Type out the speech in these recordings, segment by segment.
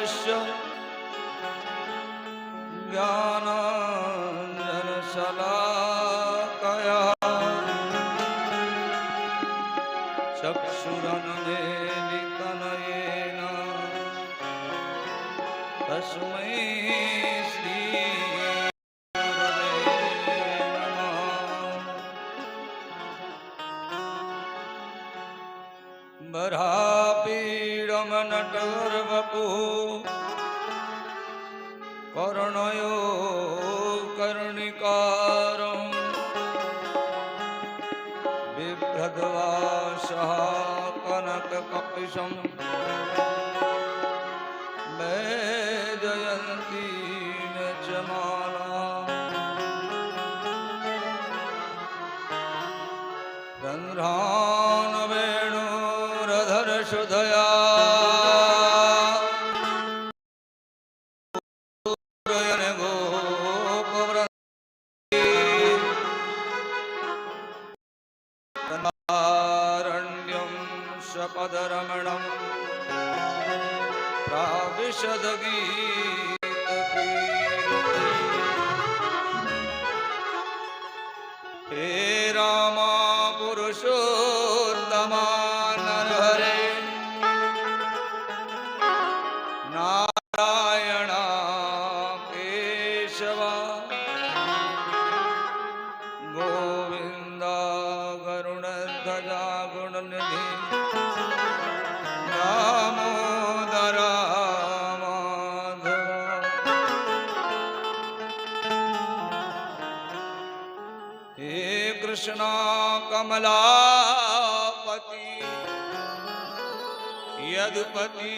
तस्य ज्ञानाञ्जनशलाकया चक्षुरन्मीलितनयेन तस्मै श्रीगुरवे नमः। बरापीडमनटर्वपुः कर्णयो कर्णिकारं बिभ्रद्वासः कनककपिशं वैजयन्तीं च मालां रन्ध्रान् वेणुरधरसुधया पदरमणं प्राविशदगीतकीर्ति। हे रामा पुरुषोत्तमा नरहरे नारायणा केशवा गोविन्दा गरुडध्वजा गुणनिधि दामोदरा माधवा। हे कृष्णा कमलापति यदुपति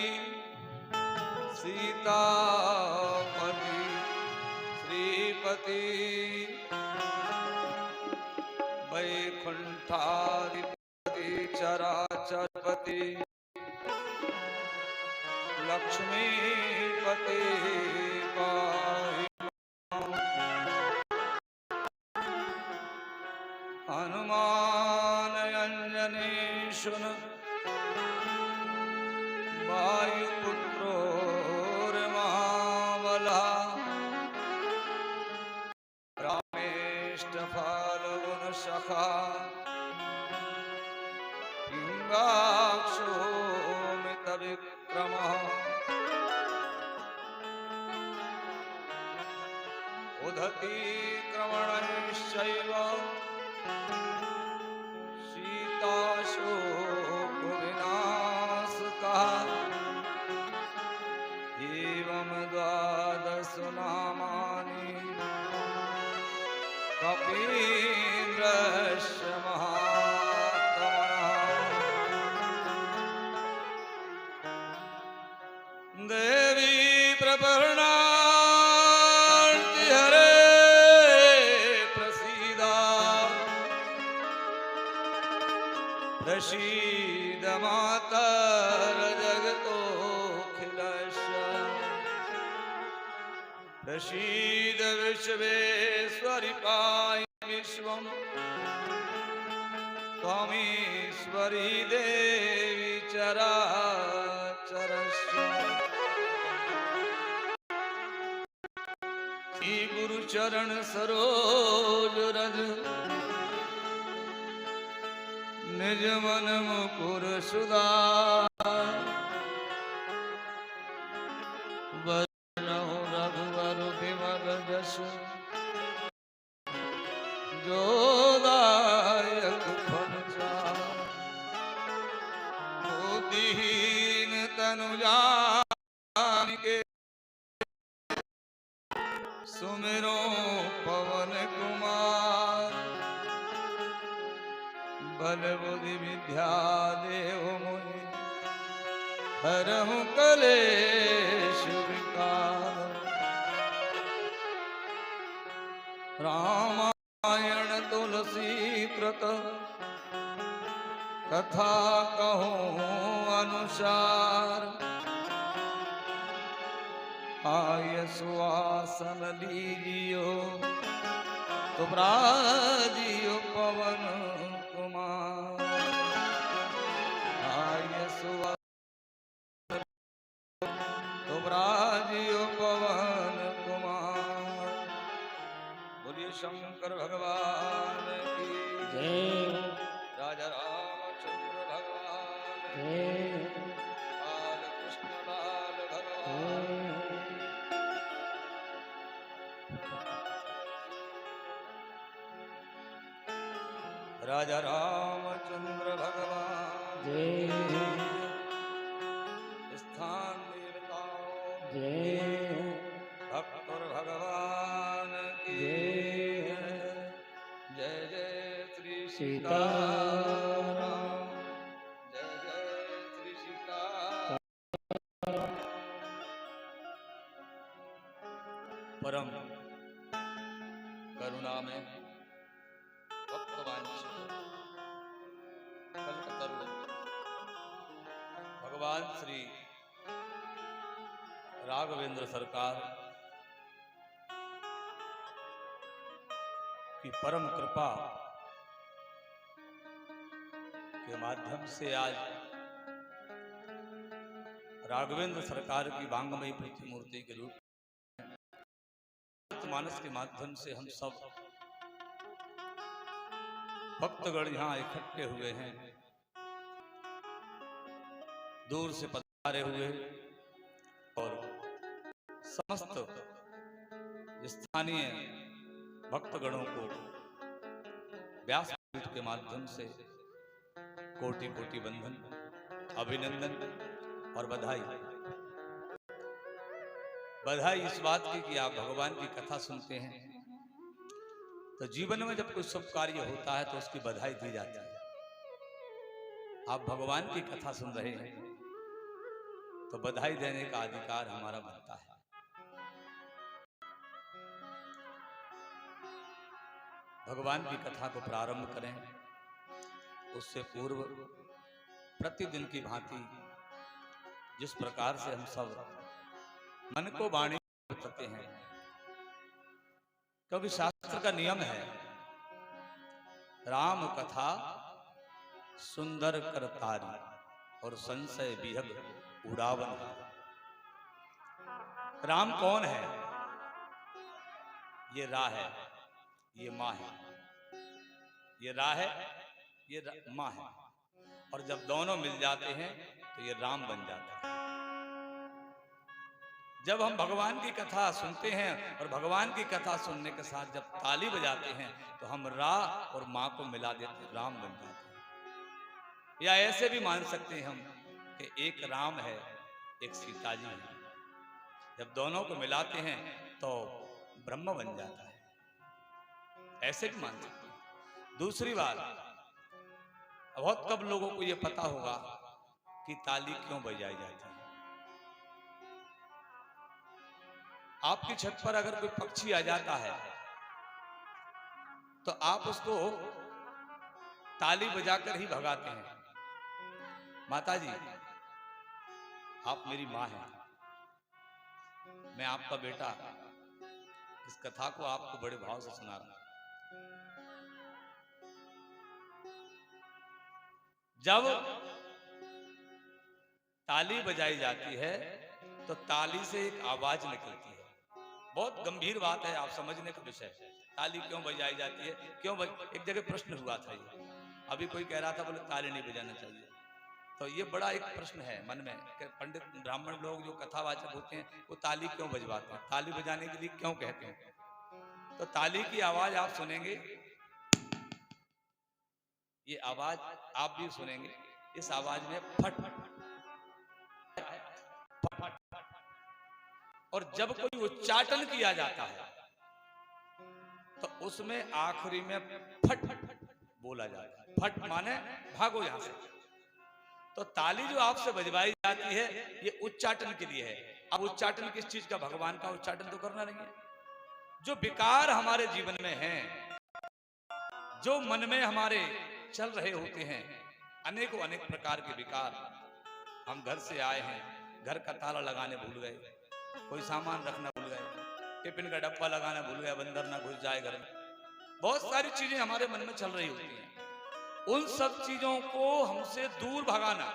सीतापति श्रीपति वैकुंठाधिपति चराचरपति लक्ष्मीपति पाहि मां। हनुमान अंजनेशुन वायुपुत्रो महाबलः रामेष्टफाल्गुनसखा पिङ्गाक्षो मितविक्रमः उदती क्रमणश्चैव सीताशोकविनाशकः एवं द्वादश नामानि कपीन्द्रस्य महात्मनः। देवी प्रपन्नार्ति हरे प्रसीदा प्रसीद मातर जगतोऽखिलस्य प्रसीद विश्वेश्वरि पाहि विश्वं त्वमीश्वरी देवी चराचरस्य। श्री गुरु चरण सरोज रज निज मन मुकुर सुधार बरनहुँ रघुवर बिमल जसु जो दायक फल चार। बुद्धिहीन तनु जानिके सुमिरो पवन कुमार बल बुद्धि विद्या देव मुनि हरहु कलेश विकार। रामायण तुलसी कृत कथा कहूँ अनुसार आय सुवासन लीजियो तो ब्राजियो पवन कुमार। आय सुवासन तो साजियो पवन कुमार। बोलिए शंकर भगवान की जय। राजा रामचंद्र भगवान जय। बाल कृष्ण लाल भगवान। राजा रामचंद्र भगवान जय। स्थान देवताओं जय। भक्त और भगवान की जय जय श्री सीताराम जय जय श्री सीताराम। परम करुणा में भक्तवांछित कल्पतरु भगवान श्री राघवेंद्र सरकार की परम कृपा के माध्यम से आज राघवेंद्र सरकार की वांगमयी प्रतिमूर्ति के रूप मानस के माध्यम से हम सब भक्तगण यहाँ इकट्ठे हुए हैं। दूर से पधारे हुए और समस्त स्थानीय भक्तगणों को व्यासपीठ के माध्यम से कोटि कोटि बंधन, अभिनंदन और बधाई। बधाई इस बात की कि आप भगवान की कथा सुनते हैं तो जीवन में जब कोई शुभ कार्य होता है तो उसकी बधाई दी जाती है। आप भगवान की कथा सुन रहे हैं तो बधाई देने का अधिकार हमारा बनता है। भगवान की कथा को प्रारंभ करें उससे पूर्व प्रतिदिन की भांति जिस प्रकार से हम सब मन को वाणी करते हैं, क्योंकि शास्त्र का नियम है राम कथा सुंदर करतारी और संशय विहग उड़ावन। राम कौन है? ये रा है, ये माँ है। ये रा है, ये माँ है, और जब दोनों मिल जाते हैं तो ये राम बन जाता है। जब हम भगवान की कथा सुनते हैं और भगवान की कथा सुनने के साथ जब ताली बजाते हैं तो हम रा और माँ को मिला देते राम बन जाते हैं। या ऐसे भी मान सकते हैं हम कि एक राम है एक सीता जी है। जब दोनों को मिलाते हैं तो ब्रह्म बन जाता है। ऐसे भी मान सकते हैं। दूसरी बात, बहुत कम लोगों को यह पता होगा कि ताली क्यों बजाई जाती है। आपकी छत पर अगर कोई पक्षी आ जाता है तो आप उसको ताली बजाकर ही भगाते हैं। माता जी, आप मेरी माँ हैं, मैं आपका बेटा। इस कथा को आपको बड़े भाव से सुना रहा हूं। जब ताली बजाई जाती है तो ताली से एक आवाज निकलती है। बहुत गंभीर बात है, आप समझने का विषय है। ताली क्यों बजाई जाती है, एक जगह प्रश्न हुआ था ये, अभी कोई कह रहा था बोले ताली नहीं बजाना चाहिए। तो ये बड़ा एक प्रश्न है मन में कि पंडित ब्राह्मण लोग जो कथावाचक होते हैं वो ताली क्यों बजवाते हैं, ताली बजाने के लिए क्यों कहते हैं। तो ताली की आवाज आप सुनेंगे, ये आवाज आप भी सुनेंगे। इस आवाज में फट फट, और जब कोई उच्चाटन किया जाता है तो उसमें आखिरी में फट बोला जाता है। फट माने भागो यहां से। तो ताली जो आपसे बजवाई जाती है ये उच्चाटन के लिए है। अब उच्चाटन किस चीज का? भगवान का उच्चाटन तो करना नहीं है। जो विकार हमारे जीवन में हैं, जो मन में हमारे चल रहे होते हैं, अनेकों अनेक प्रकार के विकार। हम घर से आए हैं, घर का ताला लगाने भूल गए, कोई सामान रखना भूल गए, टिफिन का डब्बा लगाना भूल गया, बंदर ना घुस जाए घर में। बहुत सारी चीजें हमारे मन में चल रही होती हैं। उन सब चीजों को हमसे दूर भगाना,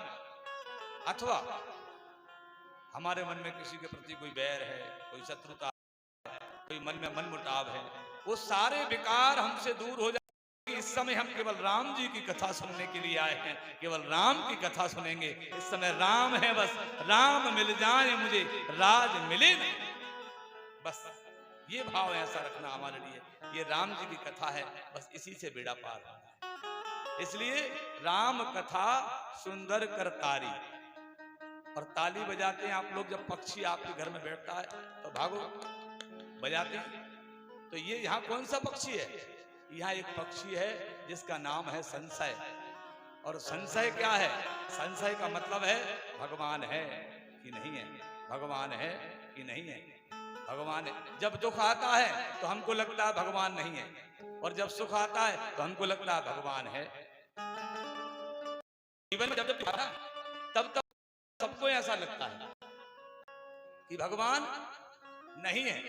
अथवा हमारे मन में किसी के प्रति कोई बैर है, कोई शत्रुता है, कोई मन में मनमुटाव है, वो सारे विकार हमसे दूर हो जाए। इस समय हम केवल राम जी की कथा सुनने के लिए आए हैं, केवल राम की कथा सुनेंगे। इस समय राम है, बस राम मिल जाए मुझे, राज मिले नहीं। बस ये भाव ऐसा रखना हमारे लिए, ये राम जी की कथा है, बस इसी से बेड़ा पार होना है। इसलिए राम कथा सुंदर कर तारी। और ताली बजाते हैं आप लोग, जब पक्षी आपके घर में बैठता है तो भागो बजाते हैं। तो ये यहाँ कौन सा पक्षी है? यहाँ एक पक्षी है जिसका नाम है संशय। और संशय क्या है? संशय का मतलब है भगवान है कि नहीं है, भगवान है कि नहीं है, भगवान है। जब दुख आता है तो हमको लगता है भगवान नहीं है, और जब सुख आता है तो हमको लगता है भगवान है। जीवन में जब जब आता तब सबको ऐसा लगता है कि भगवान नहीं है,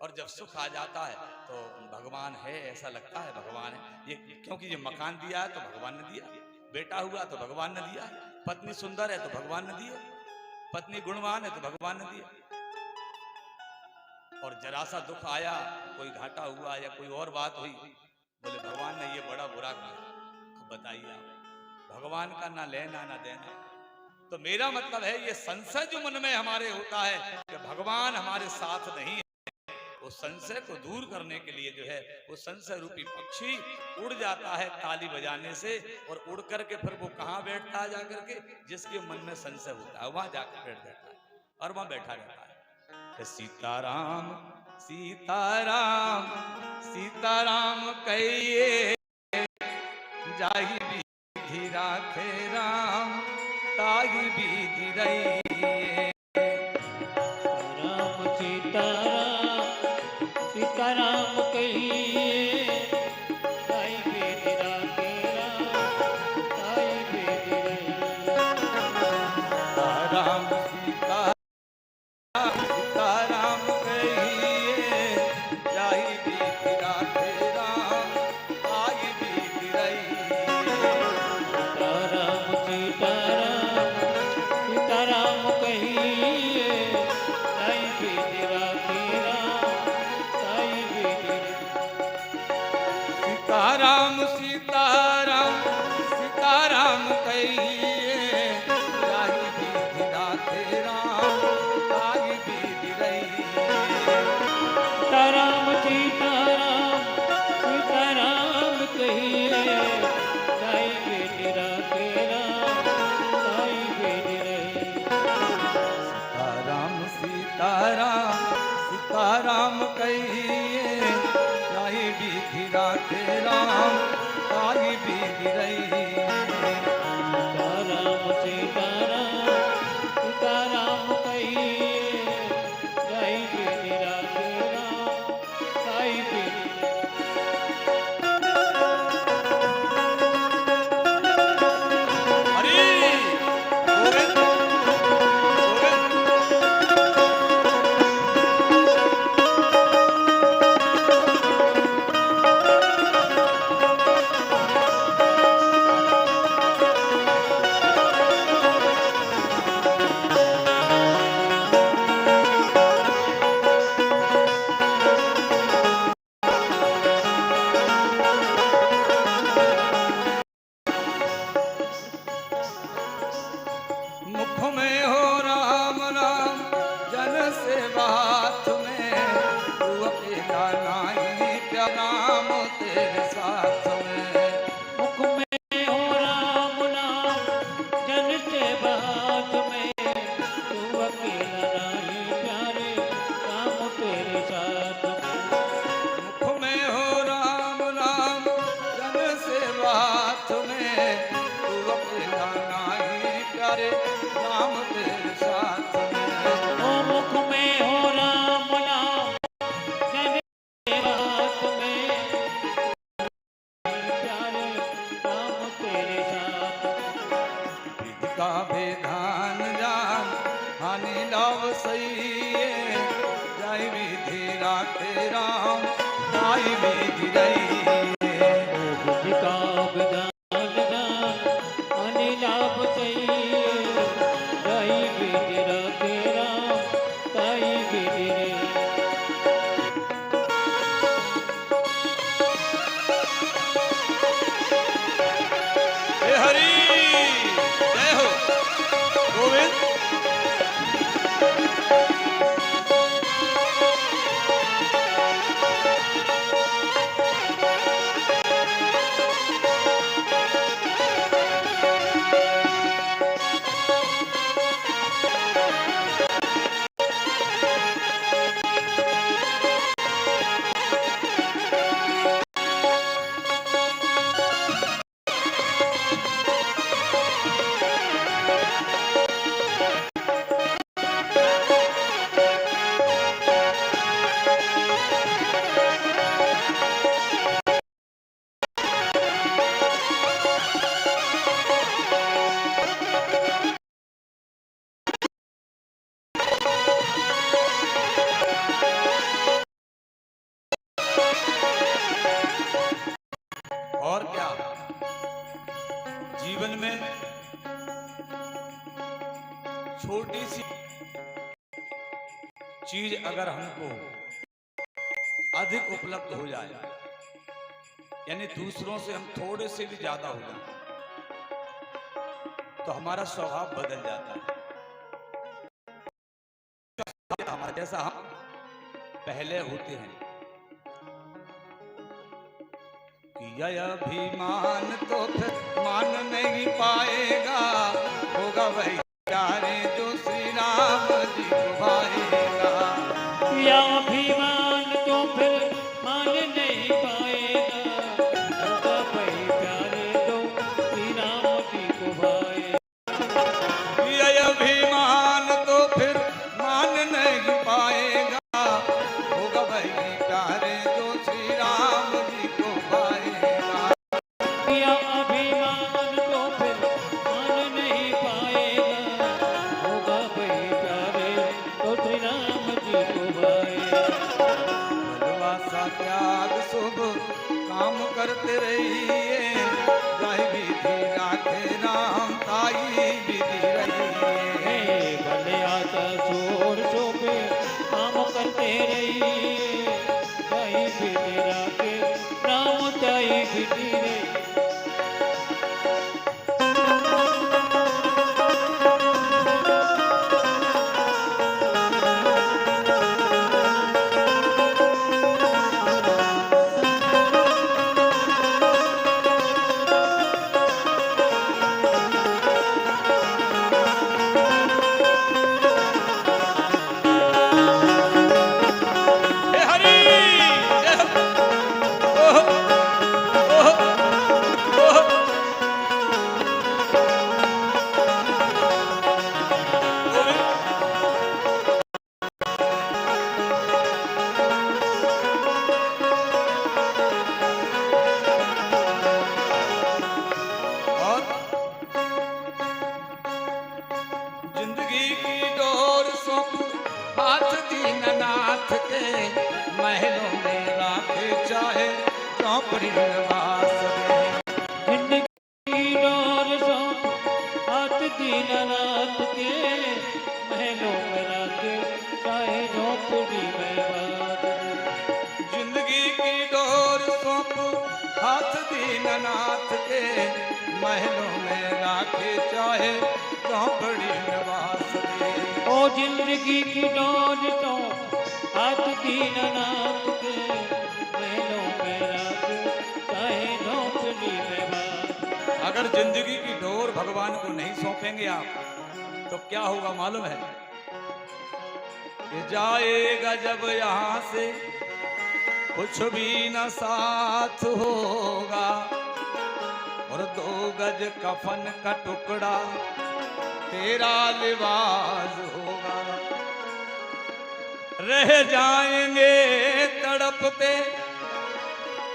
और जब सुख आ जाता है तो भगवान है, ऐसा लगता है भगवान है। ये क्योंकि ये मकान दिया है तो भगवान ने दिया, बेटा हुआ तो भगवान ने दिया, पत्नी सुंदर है तो भगवान ने दिया, पत्नी गुणवान है तो भगवान ने दिया। और जरा सा दुख आया, कोई घाटा हुआ या कोई और बात हुई, बोले भगवान ने ये बड़ा बुरा किया। अब बताइए आप, भगवान का ना लेना ना देना। तो मेरा मतलब है ये संशय जो मन में हमारे होता है कि भगवान हमारे साथ नहीं है, वो संशय को दूर करने के लिए जो है वो संशय रूपी पक्षी उड़ जाता है ताली बजाने से, और उड़ करके फिर वो कहाँ बैठता है जाकर के? जिसके मन में संशय होता है वहां जाकर बैठ जाता है और वहां बैठा रहता है। सीताराम सीताराम सीताराम कहिए, जाहि विधि राखे राम, ताहि विधि रहिए। राम सीताराम सीताराम कहिए, ताहि विधि राखे राम, ताहि विधि रहिए। राम सीताराम सीताराम कहिए, जाहि विधि राखे राम, ताहि विधि रहिए। राम सीताराम सीताराम कहिए, ताहि विधि राखे राम, ताहि विधि रहिए। सीताराम सीताराम सीताराम कहिए, जाहि विधि राखे राम, ताहि विधि रहिए। सीताराम सीताराम सीताराम कहिए, ताहि विधि राखे राम, ताहि विधि रहिए। सीताराम सीताराम सीताराम कहिए, जाहि विधि राखे राम, ताहि विधि रहिए। सीताराम सीताराम सीताराम कहिए, ताहि विधि राखे राम, ताहि विधि हरि गोविंद गोविंद। मुख में हो राम राम, जन सेवा हाथ में, तू अकेला नाही प्यारा राम तेरे साथ में। मुख में हो राम नाम, जन से बात में, तू अकेला नाही प्यारे, राम तेरे साथ में। मुख में हो राम राम, जन सेवा हाथ में, तू अकेला नाही प्यारे राम तेरे साथ में। ओ मुख में हो राम नाम, जन से बात में, प्यारे राम तेरे साथ में। विधि का विधान जान, हानि लाभ सही, जाहि विधि राखे राम, ताहि विधि रहिए। विधि का विधान जान, हानि लाभ सही, जाहि विधि छोटी सी चीज अगर हमको अधिक उपलब्ध हो जाए, यानी दूसरों से हम थोड़े से भी ज्यादा हो जाए, तो हमारा स्वभाव बदल जाता है। हमारे जैसा हम पहले होते हैं कि यह अभिमान तो फिर मान नहीं पाएगा, होगा वही प्यारे जो श्री राम जी को भाएगा। या अभिमान तो फिर मान नहीं पाएगा, होगा वही प्यारे जो श्री राम जी को भाएगा। यह अभिमान तो फिर मान नहीं पाएगा, होगा वही प्यारे जो श्री राम जी को भाएगा। या अभिमान तो फिर मान नहीं पाएगा, होगा वही प्यारे जो श्री राम जी को भाएगा। भलवा सा त्याग शुभ काम करते रहिए, जाहि विधि राखे राम ताई विधि रहिए। भले आता शोर शोभे काम करते रहिए, ताई विधि राखे राम ताई विधि रे। हे हरि ओह ओह ओह और जिंदगी की डोर सौंप हाथ दीननाथ के, महलों में राखे चाहे चौपड़ी में वास दे। जिंदगी डोर सौंप हाथ दीननाथ के, महलों में राखे चाहे झोपड़ी में बात दे। जिंदगी की डोर सौंप हाथ दीननाथ के, महलों में राखे चाहे चौपड़ी में वास दे। ओ जिंदगी की डोर तो हाथ दीननाथ के, महलों में राखे चाहे झोपड़ी में बात। अगर जिंदगी की डोर भगवान को नहीं सौंपेंगे आप, तो क्या होगा मालूम है? कि जाएगा जब यहाँ से कुछ भी न साथ होगा, और 2 गज कफन का टुकड़ा तेरा लिबास होगा। रह जाएंगे तड़पते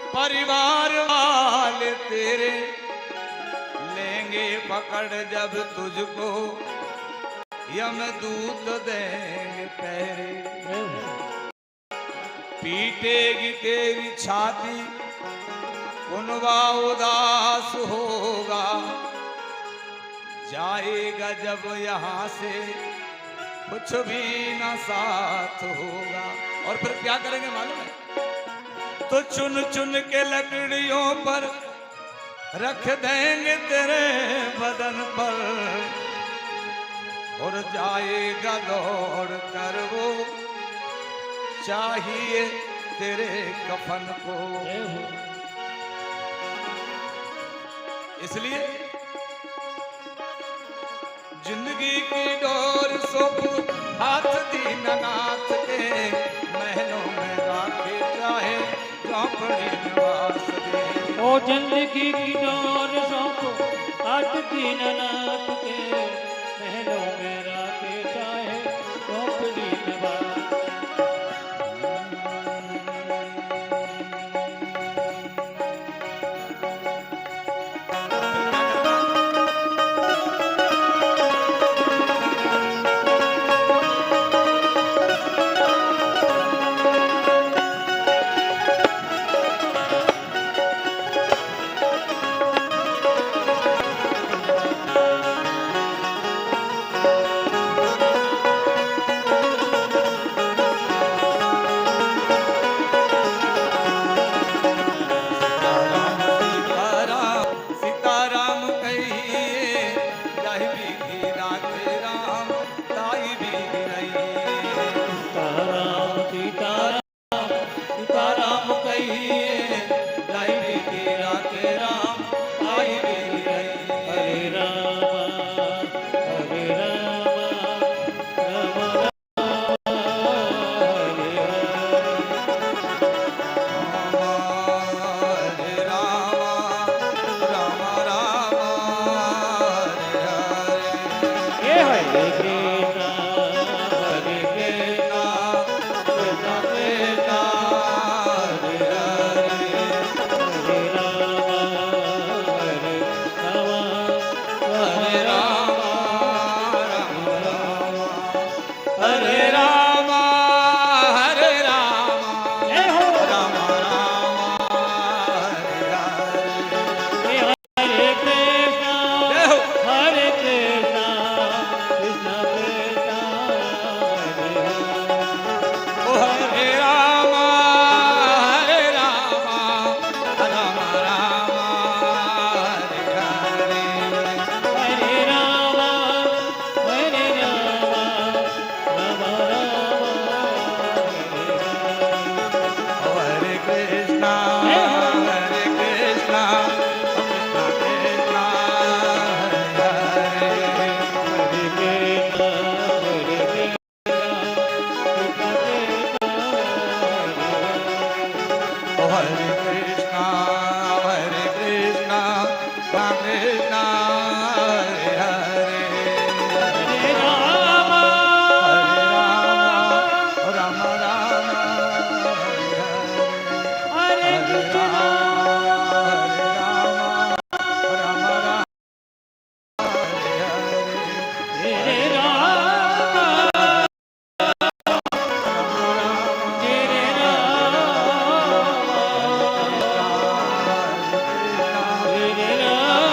परिवार वाले तेरे, लेंगे पकड़ जब तुझको यमदूत देंगे पहरे। पीटेगी तेरी छाती कुनवा उदास होगा, जाएगा जब यहाँ से कुछ भी न साथ होगा। और फिर क्या करेंगे मालूम है? तो चुन चुन के लकड़ियों पर रख देंगे तेरे बदन पर, और जाएगा दौड़ कर वो चाहिए तेरे कफन को। इसलिए जिंदगी की डोर सौंप हाथ दीननाथ के, महलों में राखे चाहे चौपड़ी में वास दे। ओ जिंदगी की डोर सौंप हाथ दीननाथ के, महलों में राखे चाहे झोपड़ी में बात। हरे राम हरे राम जय हो राम राम हरे हरे हरे कृष्णा जय हो हरे कृष्णा कृष्णा कृष्णा हरे हरे ओ हरे राम हरे राम राम राम हरे हरे हरे राम हरे राम राम राम ओ हरे कृष्णा जय हो हरे कृष्णा कृष्णा कृष्णा हरे हरे हरे कृष्णा हरे कृष्णा कृष्णा कृष्णा ओ हरे कृष्णा राम कृष्णा हरे हरे हरे राम हरे राम राम हरे हरे हरे हरे कृष्णा राम हरे हरे हरे राम हरे राम हरे राम हरे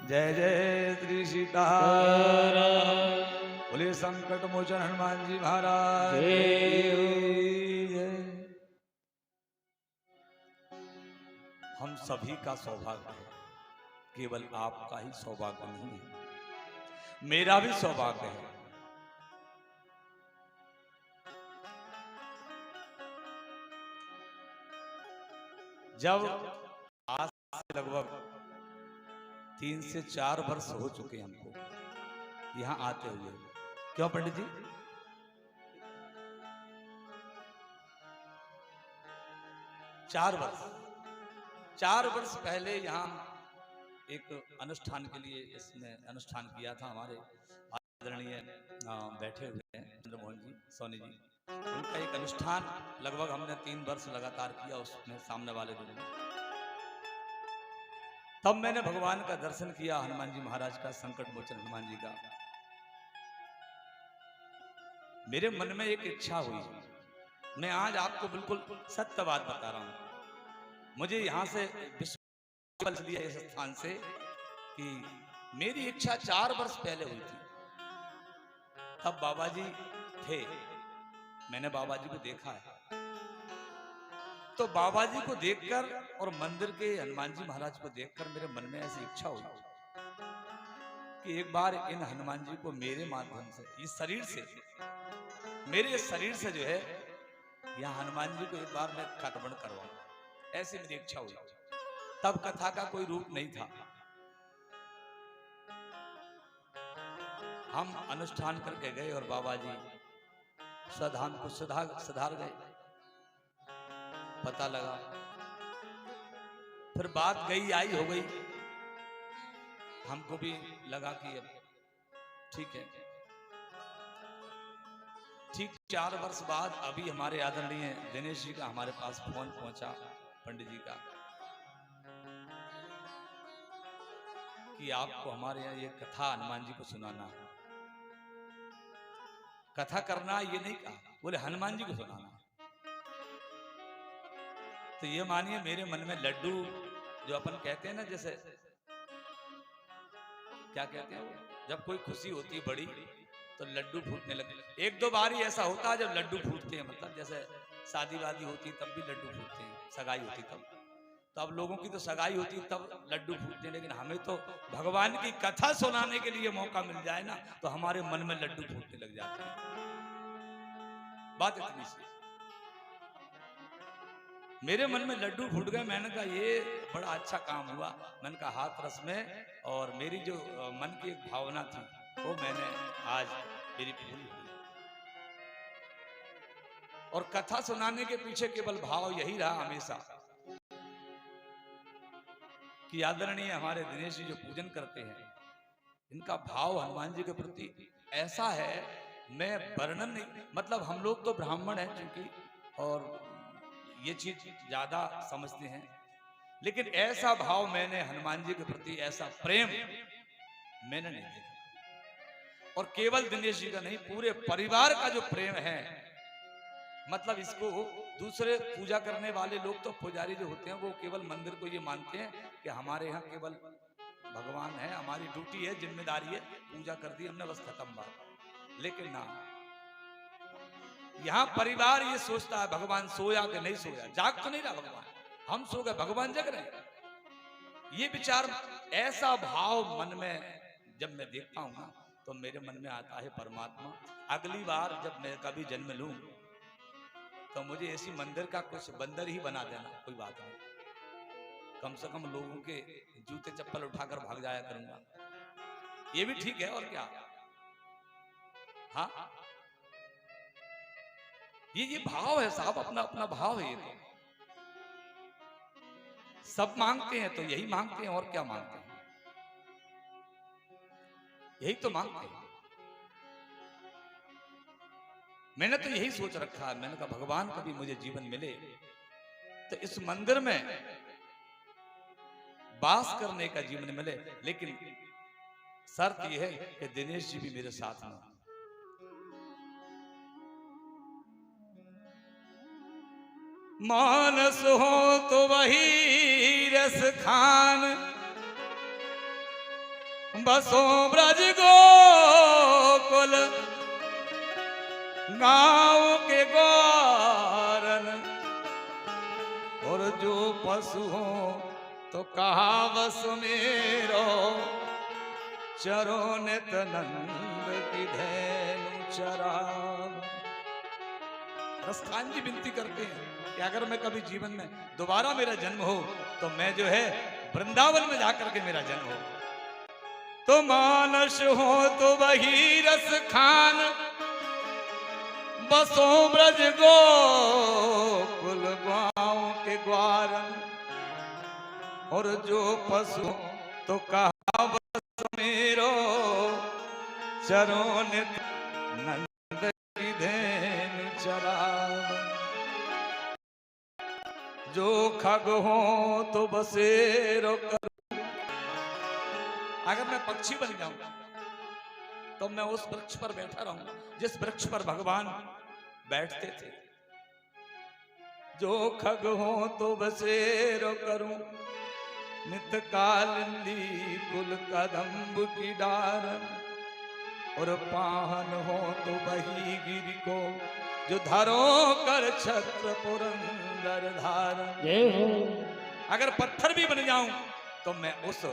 जय जय श्री सीताराम बोले संकट मोचन हनुमान जी महाराज की जय। हम सभी का सौभाग्य है, केवल आपका ही सौभाग्य नहीं है, मेरा भी सौभाग्य है। जब आज से लगभग 3 से 4 वर्ष हो चुके हमको यहाँ आते हुए। क्यों पंडित जी? चार वर्ष पहले यहाँ एक अनुष्ठान के लिए इसने अनुष्ठान किया था। हमारे आदरणीय बैठे हुए हैं चंद्रमोहन जी सोनी जी, उनका एक अनुष्ठान लगभग हमने 3 वर्ष लगातार किया उसमें सामने वाले दिन में। तब मैंने भगवान का दर्शन किया, हनुमान जी महाराज का, संकट मोचन हनुमान जी का। मेरे मन में एक इच्छा हुई, मैं आज आपको बिल्कुल सत्य बात बता रहा हूं। मुझे यहां से विश्वास लिया इस स्थान से कि मेरी इच्छा 4 वर्ष पहले हुई थी। तब बाबा जी थे, मैंने बाबा जी को देखा है। तो बाबा जी को देखकर और मंदिर के हनुमान जी महाराज को देखकर मेरे मन में ऐसी इच्छा हुई कि एक बार इन हनुमान जी को मेरे माध्यम से, इस शरीर से, मेरे शरीर से जो है यहाँ हनुमान जी को एक बार मैं खत्म करवाऊं, ऐसी मेरी इच्छा हुई। तब कथा का कोई रूप नहीं था। हम अनुष्ठान करके गए और बाबा जी स्वधाम को सुधार गए। पता लगा, फिर बात गई आई हो गई। हमको भी लगा कि अब ठीक है। ठीक 4 वर्ष बाद अभी हमारे आदरणीय दिनेश जी का हमारे पास फोन पहुंचा, पंडित जी का, कि आपको हमारे यहाँ ये कथा हनुमान जी को सुनाना है। कथा करना ये नहीं कहा, बोले हनुमान जी को सुनाना। तो ये मानिए मेरे मन में लड्डू, जो अपन कहते हैं ना, जैसे क्या कहते हैं वो, जब कोई खुशी होती है बड़ी तो लड्डू फूटने लगे। 1-2 बार ही ऐसा होता है जब लड्डू फूटते हैं, मतलब जैसे शादी वादी होती है तब भी लड्डू फूटते हैं, सगाई होती तब। तो अब लोगों की तो सगाई होती है तब लड्डू फूटते हैं, लेकिन हमें तो भगवान की कथा सुनाने के लिए मौका मिल जाए ना तो हमारे मन में लड्डू फूटने लग जाते हैं। बात इतनी सी, मेरे मन में लड्डू फूट गए। मैंने कहा ये बड़ा अच्छा काम हुआ। मैंने कहा हाथ रस में, और मेरी जो मन की एक भावना थी वो मैंने आज मेरी पूरी हुई। और कथा सुनाने के पीछे केवल भाव यही रहा हमेशा कि आदरणीय हमारे दिनेश जी जो पूजन करते हैं, इनका भाव हनुमान जी के प्रति ऐसा है, मैं वर्णन नहीं, मतलब हम लोग तो ब्राह्मण हैं चूंकि, और ये चीज ज्यादा समझते हैं, लेकिन ऐसा भाव मैंने हनुमान जी के प्रति, ऐसा प्रेम मैंने नहीं देखा। और केवल दिनेश जी का नहीं, पूरे परिवार का जो प्रेम है, मतलब इसको दूसरे पूजा करने वाले लोग तो पुजारी जो होते हैं वो केवल मंदिर को ये मानते हैं कि हमारे यहाँ केवल भगवान है, हमारी ड्यूटी है, जिम्मेदारी है, पूजा कर दी हमने, बस खत्म बात। लेकिन ना, यहाँ परिवार ये सोचता है भगवान सोया कि नहीं सोया, जाग तो नहीं रहा भगवान, हम सो गए भगवान जग रहे हैं। ये विचार, ऐसा भाव मन में जब मैं देखता हूं ना, तो मेरे मन में आता है परमात्मा, अगली बार जब मैं कभी जन्म लूं तो मुझे ऐसी मंदिर का कुछ बंदर ही बना देना, कोई बात नहीं, कम से कम लोगों के जूते चप्पल उठाकर भाग जाया करूंगा, ये भी ठीक है, और क्या। हाँ, ये भाव है साहब, अपना अपना भाव है। ये तो सब मांगते हैं तो यही मांगते हैं, और क्या मांगते हैं, यही तो मांगते हैं। मैंने तो यही सोच रखा है, मैंने कहा भगवान कभी मुझे जीवन मिले तो इस मंदिर में वास करने का जीवन मिले, लेकिन शर्त यह है कि दिनेश जी भी मेरे साथ में। मानस हो तो वही रस खान, बसो ब्रज गोकुल, गांव के ग्वारन, और जो पशु हो तो कहा बस मेरो, चरो नित नंद की धेनु चरा। रसखान जी विनती करते हैं कि अगर मैं कभी जीवन में दोबारा मेरा जन्म हो तो मैं जो है वृंदावन में जाकर के मेरा जन्म हो। तो मानस हो तो वही रस खान, बसो ब्रज गोकुल, गांव के ग्वारन, और जो पशु तो कहा बस मेरो, चरो नित नंद की धेनु चरावन। जो खग हो तो बसेरो करूं, अगर मैं पक्षी बन जाऊं तो मैं उस वृक्ष पर बैठा रहूं जिस वृक्ष पर भगवान बैठते थे। जो खग हो तो बसेरो करूं, नित कालिंदी कुल कदम्ब की डारन, और पाहन हो तो वही गिरि को, जो धरो कर छत्र पुरंदर धारन। अगर पत्थर भी बन जाऊं तो मैं उस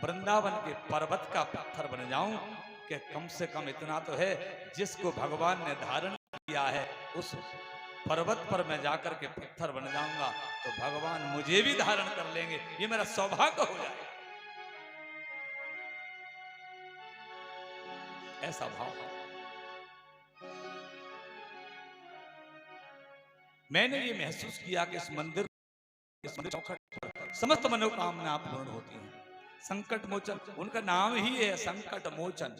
वृंदावन के पर्वत का पत्थर बन जाऊं, कि कम से कम इतना तो है, जिसको भगवान ने धारण किया है उस पर्वत पर मैं जाकर के पत्थर बन जाऊंगा तो भगवान मुझे भी धारण कर लेंगे, ये मेरा सौभाग्य हो जाए। ऐसा भाव मैंने ये महसूस किया कि इस मंदिर चौखट पर समस्त मनोकामना पूर्ण होती हैं। संकट मोचन उनका नाम ही है, संकट मोचन,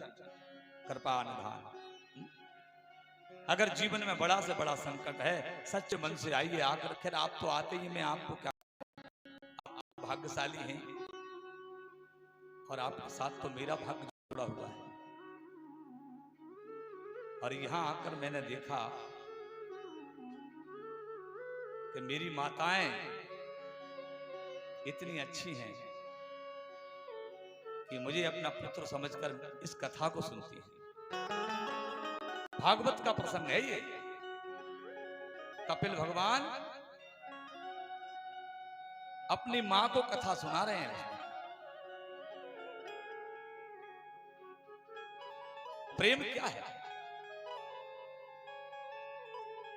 कृपा निधान। अगर जीवन में बड़ा से बड़ा संकट है, सच्चे मन से आइए, आकर खैर आप तो आते ही, मैं आपको क्या, आप भाग्यशाली हैं और आपके साथ तो मेरा भाग्य जुड़ा हुआ है। और यहां आकर मैंने देखा कि मेरी माताएं इतनी अच्छी हैं कि मुझे अपना पुत्र समझकर इस कथा को सुनती है। भागवत का प्रसंग है ये। कपिल भगवान अपनी मां को कथा सुना रहे हैं। प्रेम क्या है?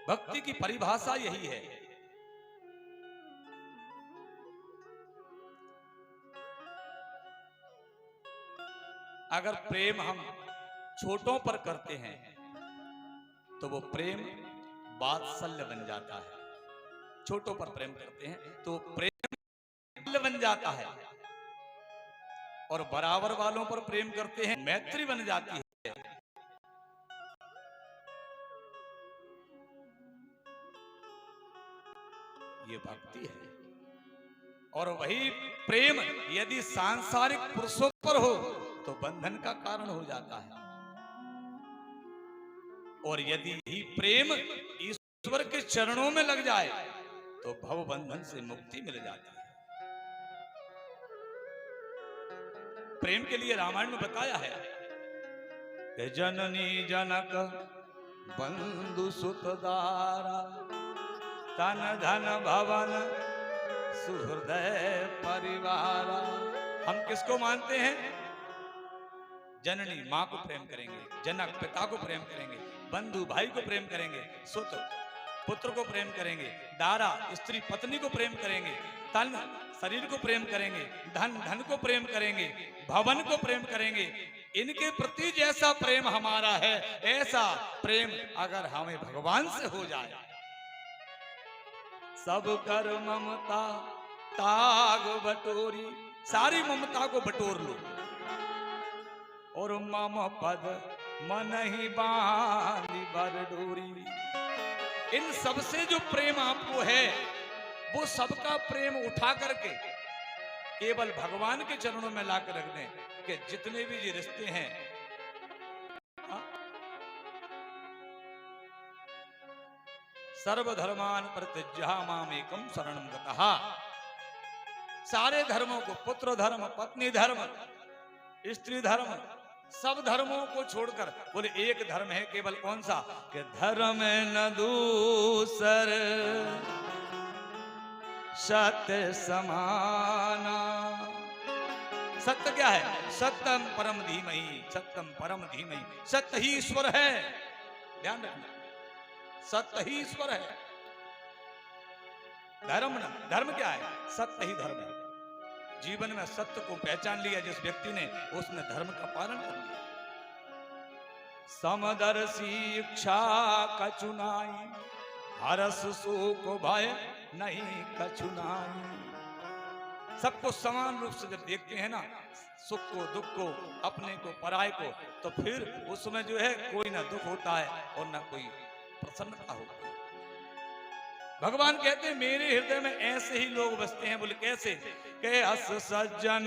भक्ति की परिभाषा यही है। अगर प्रेम हम छोटों पर करते हैं तो वो प्रेम वात्सल्य बन जाता है। छोटों पर प्रेम करते हैं तो प्रेम बन जाता है, और बराबर वालों पर प्रेम करते हैं मैत्री बन जाती है। ये भक्ति है। और वही प्रेम यदि सांसारिक पुरुषों पर हो तो बंधन का कारण हो जाता है, और यदि ही प्रेम ईश्वर के चरणों में लग जाए तो भव बंधन से मुक्ति मिल जाती है। प्रेम के लिए रामायण में बताया है कि जननी जनक बंधु सुतदारा तन धन भवन सुहृदय परिवार। हम किसको मानते हैं? जननी माँ को प्रेम करेंगे, जनक पिता को प्रेम करेंगे, बंधु भाई को प्रेम करेंगे, सुत पुत्र को प्रेम करेंगे, दारा स्त्री पत्नी को प्रेम करेंगे, तन शरीर को प्रेम करेंगे, धन धन को प्रेम करेंगे, भवन को प्रेम करेंगे। इनके प्रति जैसा प्रेम हमारा है, ऐसा प्रेम अगर हमें भगवान से हो जाए, सब कर ममता ताग बटोरी, सारी ममता को बटोर लो, और मम पद मन ही बांधी बर डोरी। इन सबसे जो प्रेम आपको है, वो सबका प्रेम उठा करके केवल भगवान के चरणों में लाकर रख दें कि जितने भी ये रिश्ते हैं, सर्वधर्मान परित्यज्य मामेकं शरणं गतः। सारे धर्मों को, पुत्र धर्म, पत्नी धर्म, स्त्री धर्म, सब धर्मों को छोड़कर बोले एक धर्म है केवल, कौन सा? कि धर्म न दूसर सत्य समाना। सत्य क्या है? सत्यम परम धीमहि, सत्यम परम धीमहि। सत्य ही ईश्वर है, ध्यान रखना, सत्य ही ईश्वर है। धर्म न, धर्म क्या है? सत्य ही धर्म है। जीवन में सत्य को पहचान लिया जिस व्यक्ति ने, उसने धर्म का पालन कर लिया। समदर्शी इच्छा कछुनाई, हरस सुख भय नहीं कछुनाई। सबको समान रूप से जब देखते हैं ना, सुख को दुख को, अपने को पराये को, तो फिर उसमें जो है कोई ना दुख होता है और ना कोई प्रसन्नता होती है। भगवान कहते हैं मेरे हृदय में ऐसे ही लोग बसते हैं। बोले कैसे? के अस सज्जन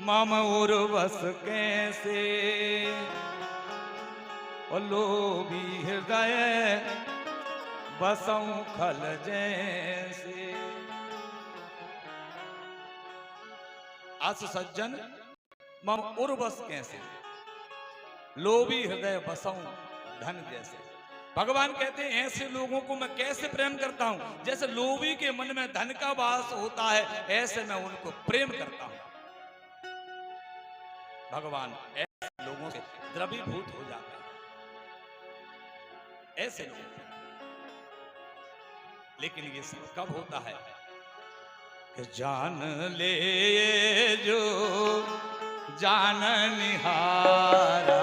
मम उर्वस कैसे, और लोभी हृदय बसऊं खल जैसे। अस सज्जन मम उर्वस कैसे, लोभी हृदय बसऊं धन जैसे। भगवान कहते हैं ऐसे लोगों को मैं कैसे प्रेम करता हूं? जैसे लोभी के मन में धन का वास होता है, ऐसे मैं उनको प्रेम करता हूं। भगवान ऐसे लोगों से द्रवीभूत हो जाते हैं, ऐसे लोग। लेकिन ये सब कब होता है? कि जान ले जो जान निहारा,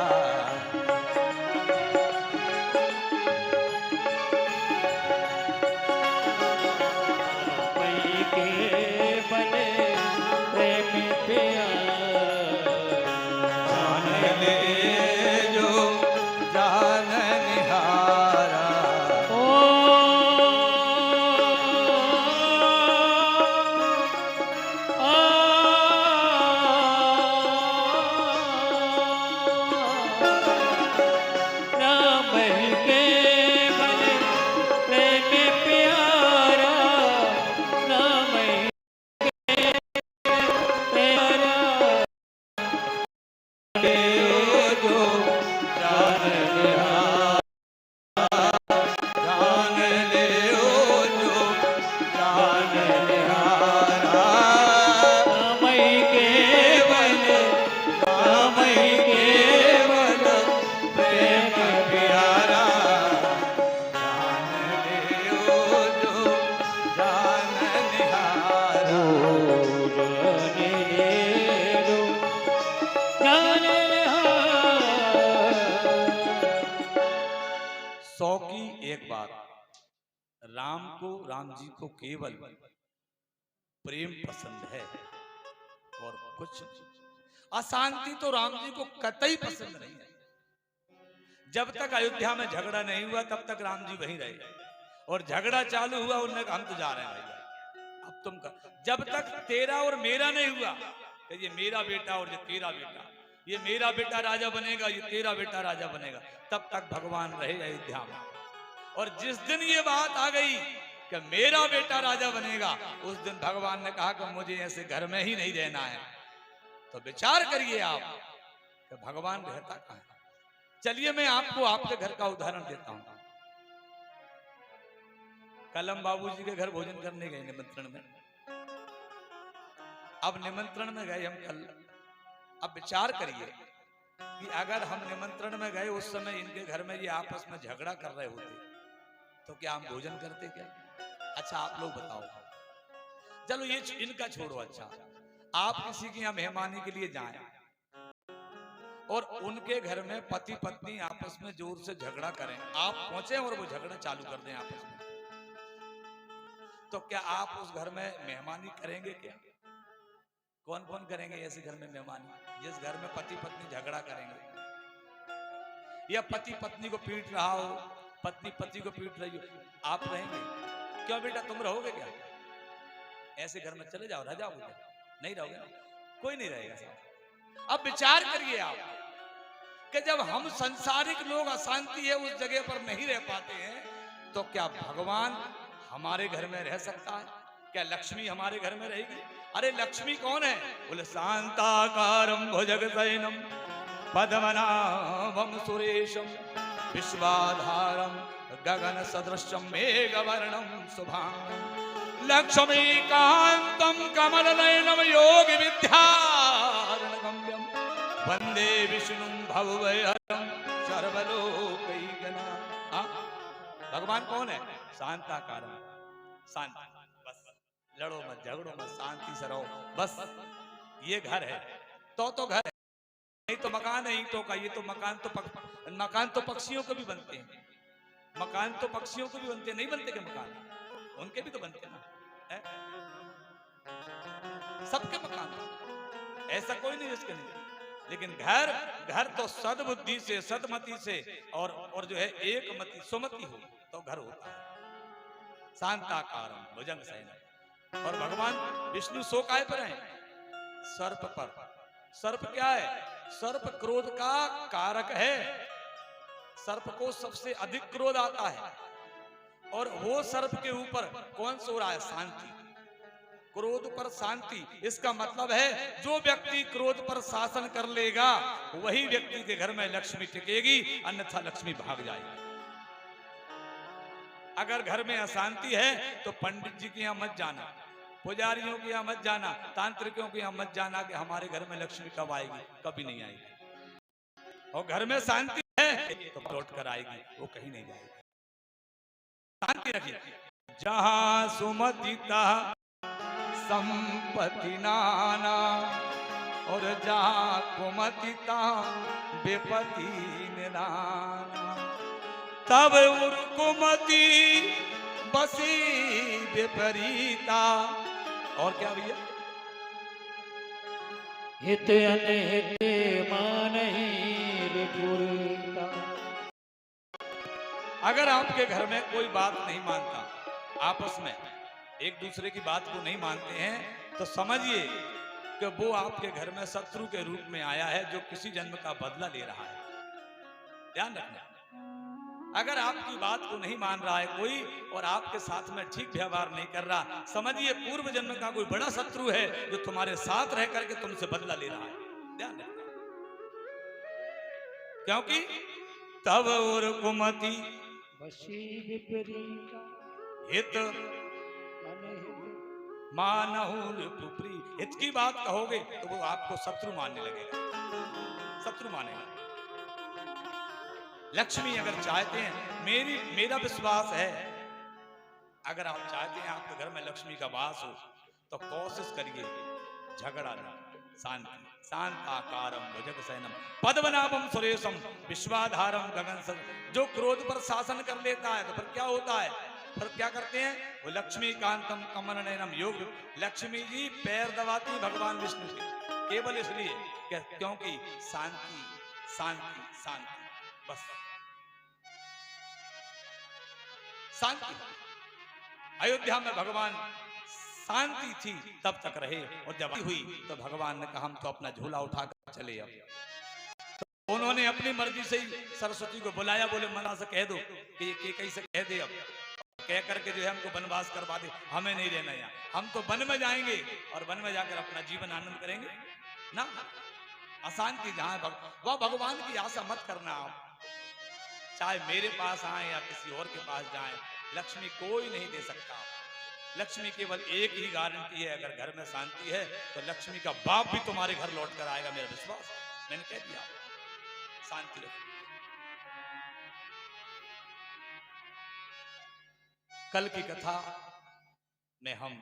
राम जी को केवल प्रेम पसंद है और कुछ अशांति तो राम जी को कतई पसंद नहीं है। जब तक अयोध्या में झगड़ा नहीं हुआ तब तक राम जी वहीं रहे, और झगड़ा चालू हुआ, उन्होंने कहा हम तो जा रहे हैं भैया, अब तुम कर, जब तक तेरा और मेरा नहीं हुआ कि ये मेरा बेटा और ये तेरा बेटा, ये मेरा बेटा राजा बनेगा, ये तेरा बेटा राजा बनेगा, तब तक भगवान रहे अयोध्या में। और जिस दिन ये बात आ गई कि मेरा बेटा राजा बनेगा, उस दिन भगवान ने कहा कि मुझे ऐसे घर में ही नहीं रहना है। तो विचार करिए आप कि भगवान रहता कहाँ है। चलिए मैं आपको आपके घर का उदाहरण देता हूं। कल हम बाबूजी के घर भोजन करने गए निमंत्रण में। अब निमंत्रण में गए हम कल, अब विचार करिए कि अगर हम निमंत्रण में गए उस समय इनके घर में ये आपस में झगड़ा कर रहे होते तो क्या हम भोजन करते क्या? अच्छा आप लोग बताओ। चलो ये इनका छोड़ो, अच्छा आप किसी के यहाँ मेहमानी के लिए जाएं और उनके घर में पति पत्नी आपस में जोर से झगड़ा करें, आप पहुंचे और वो झगड़ा चालू कर दें आपस में, तो क्या आप उस घर में मेहमानी करेंगे क्या? कौन कौन करेंगे ऐसे घर में मेहमानी? जिस घर में पति पत्नी झगड़ा करेंगे या पति पत्नी को पीट रहा हो, पत्नी पति को पीट रही हो, आप रहेंगे? क्यों बेटा तुम रहोगे क्या? ऐसे घर में चले जाओ, रह जाओगे क्या? नहीं रहोगे ना, कोई नहीं रहेगा साहब। अब विचार करिए आप कि जब हम संसारिक लोग अशांति है उस जगह पर नहीं रह पाते हैं, तो क्या भगवान हमारे घर में रह सकता है? क्या लक्ष्मी हमारे घर में रहेगी? अरे लक्ष्मी कौन है? बोले शांताकारं भुजगशयनं पद्मनाभं सुरेशं विश्वाधारं गगन सदृशं मेघवर्णं शुभांगं लक्ष्मीकान्तं कमलनयनं योगी विद्यारणगम्यं वंदे विष्णुं भवभयहरं सर्वलोकैकनाथं। भगवान कौन है? शांताकारं, शांत, बस लड़ो मत, झगड़ो मत, शांति से रहो, बस ये घर है तो घर है, नहीं तो मकान है ईंटों का। ये तो मकान तो पक्षियों को भी बनते हैं, मकान तो पक्षियों को भी बनते हैं, नहीं बनते के मकान? उनके भी तो बनते हैं ना, सबके मकान, ऐसा कोई नहीं जिसके नहीं। लेकिन घर तो सद्बुद्धि से, सदमति से और जो है एक मति सुमति हो तो घर होता है। शांताकारं भुजगशयनं। और भगवान विष्णु सो काय पर हैं? सर्प पर। सर्प क्या है? सर्प क्रोध का कारक है। सर्प को सबसे अधिक क्रोध आता है और वो सर्प के ऊपर कौन सो रहा है? शांति। क्रोध पर शांति, इसका मतलब है जो व्यक्ति क्रोध पर शासन कर लेगा वही व्यक्ति के घर में लक्ष्मी टिकेगी, अन्यथा लक्ष्मी भाग जाएगी। अगर घर में अशांति है तो पंडित जी के यहाँ मत जाना, पुजारियों के यहाँ मत जाना, तांत्रिकों के यहाँ मत जाना कि हमारे घर में लक्ष्मी कब आएगी, कभी नहीं आएगी। और घर में शांति है तो लौट कर आएगी, वो कहीं नहीं जाएगी। शांति रखिए। जहां सुमतिता संपत्ति नाना और जहां कुमतिता विपत्ति निदाना, तब उर्कुमति बसी विपरीता। और क्या भैया? हित अनहित मानहि रिपुरीता। अगर आपके घर में कोई बात नहीं मानता, आपस में एक दूसरे की बात को नहीं मानते हैं, तो समझिए कि वो आपके घर में शत्रु के रूप में आया है जो किसी जन्म का बदला ले रहा है। ध्यान रखना। अगर आपकी बात को नहीं मान रहा है कोई और आपके साथ में ठीक व्यवहार नहीं कर रहा, समझिए पूर्व जन्म का कोई बड़ा शत्रु है जो तुम्हारे साथ रह करके तुमसे बदला ले रहा है। ध्यान रखना। क्योंकि तब और कुमति बसी विपरीता हित मानहु रिपुप्री। हित की बात कहोगे तो वो आपको शत्रु मानने लगेगा, शत्रु मानेगा। लक्ष्मी अगर चाहते हैं, मेरा विश्वास है, अगर आप चाहते हैं आपके घर में लक्ष्मी का वास हो तो कोशिश करिए झगड़ा ना, शांति। शांताकारं भुजगशयनं पद्मनाभं सुरेशं विश्वाधारं गगन सदृशं। जो क्रोध पर शासन कर लेता है तो फिर क्या होता है? फिर क्या करते हैं? वो लक्ष्मीकांतम कमलनयनम योग। लक्ष्मी जी पैर दबाती भगवान विष्णु के, केवल इसलिए क्योंकि शांति शांति शांति, बस शांति। अयोध्या में भगवान शांति थी तब तक रहे, और जब हुई तो भगवान ने कहा हम तो अपना झूला उठाकर चले। अब तो उन्होंने अपनी मर्जी से ही सरस्वती को बुलाया, बोले मना से कह दो कि ये कैसे कह दे, अब कह करके जो है हमको वनवास करवा दे, हमें नहीं रहना यहाँ, हम तो वन में जाएंगे और वन में जाकर अपना जीवन आनंद करेंगे ना। अशांति जहां वह भगवान की आशा मत करना आप, चाहे मेरे पास आए या किसी और के पास जाए, लक्ष्मी कोई नहीं दे सकता। लक्ष्मी केवल एक ही गारंटी है, अगर घर में शांति है तो लक्ष्मी का बाप भी तुम्हारे घर लौट कर आएगा, मेरा विश्वास है। मैंने कह दिया शांति रखो। कल की कथा में हम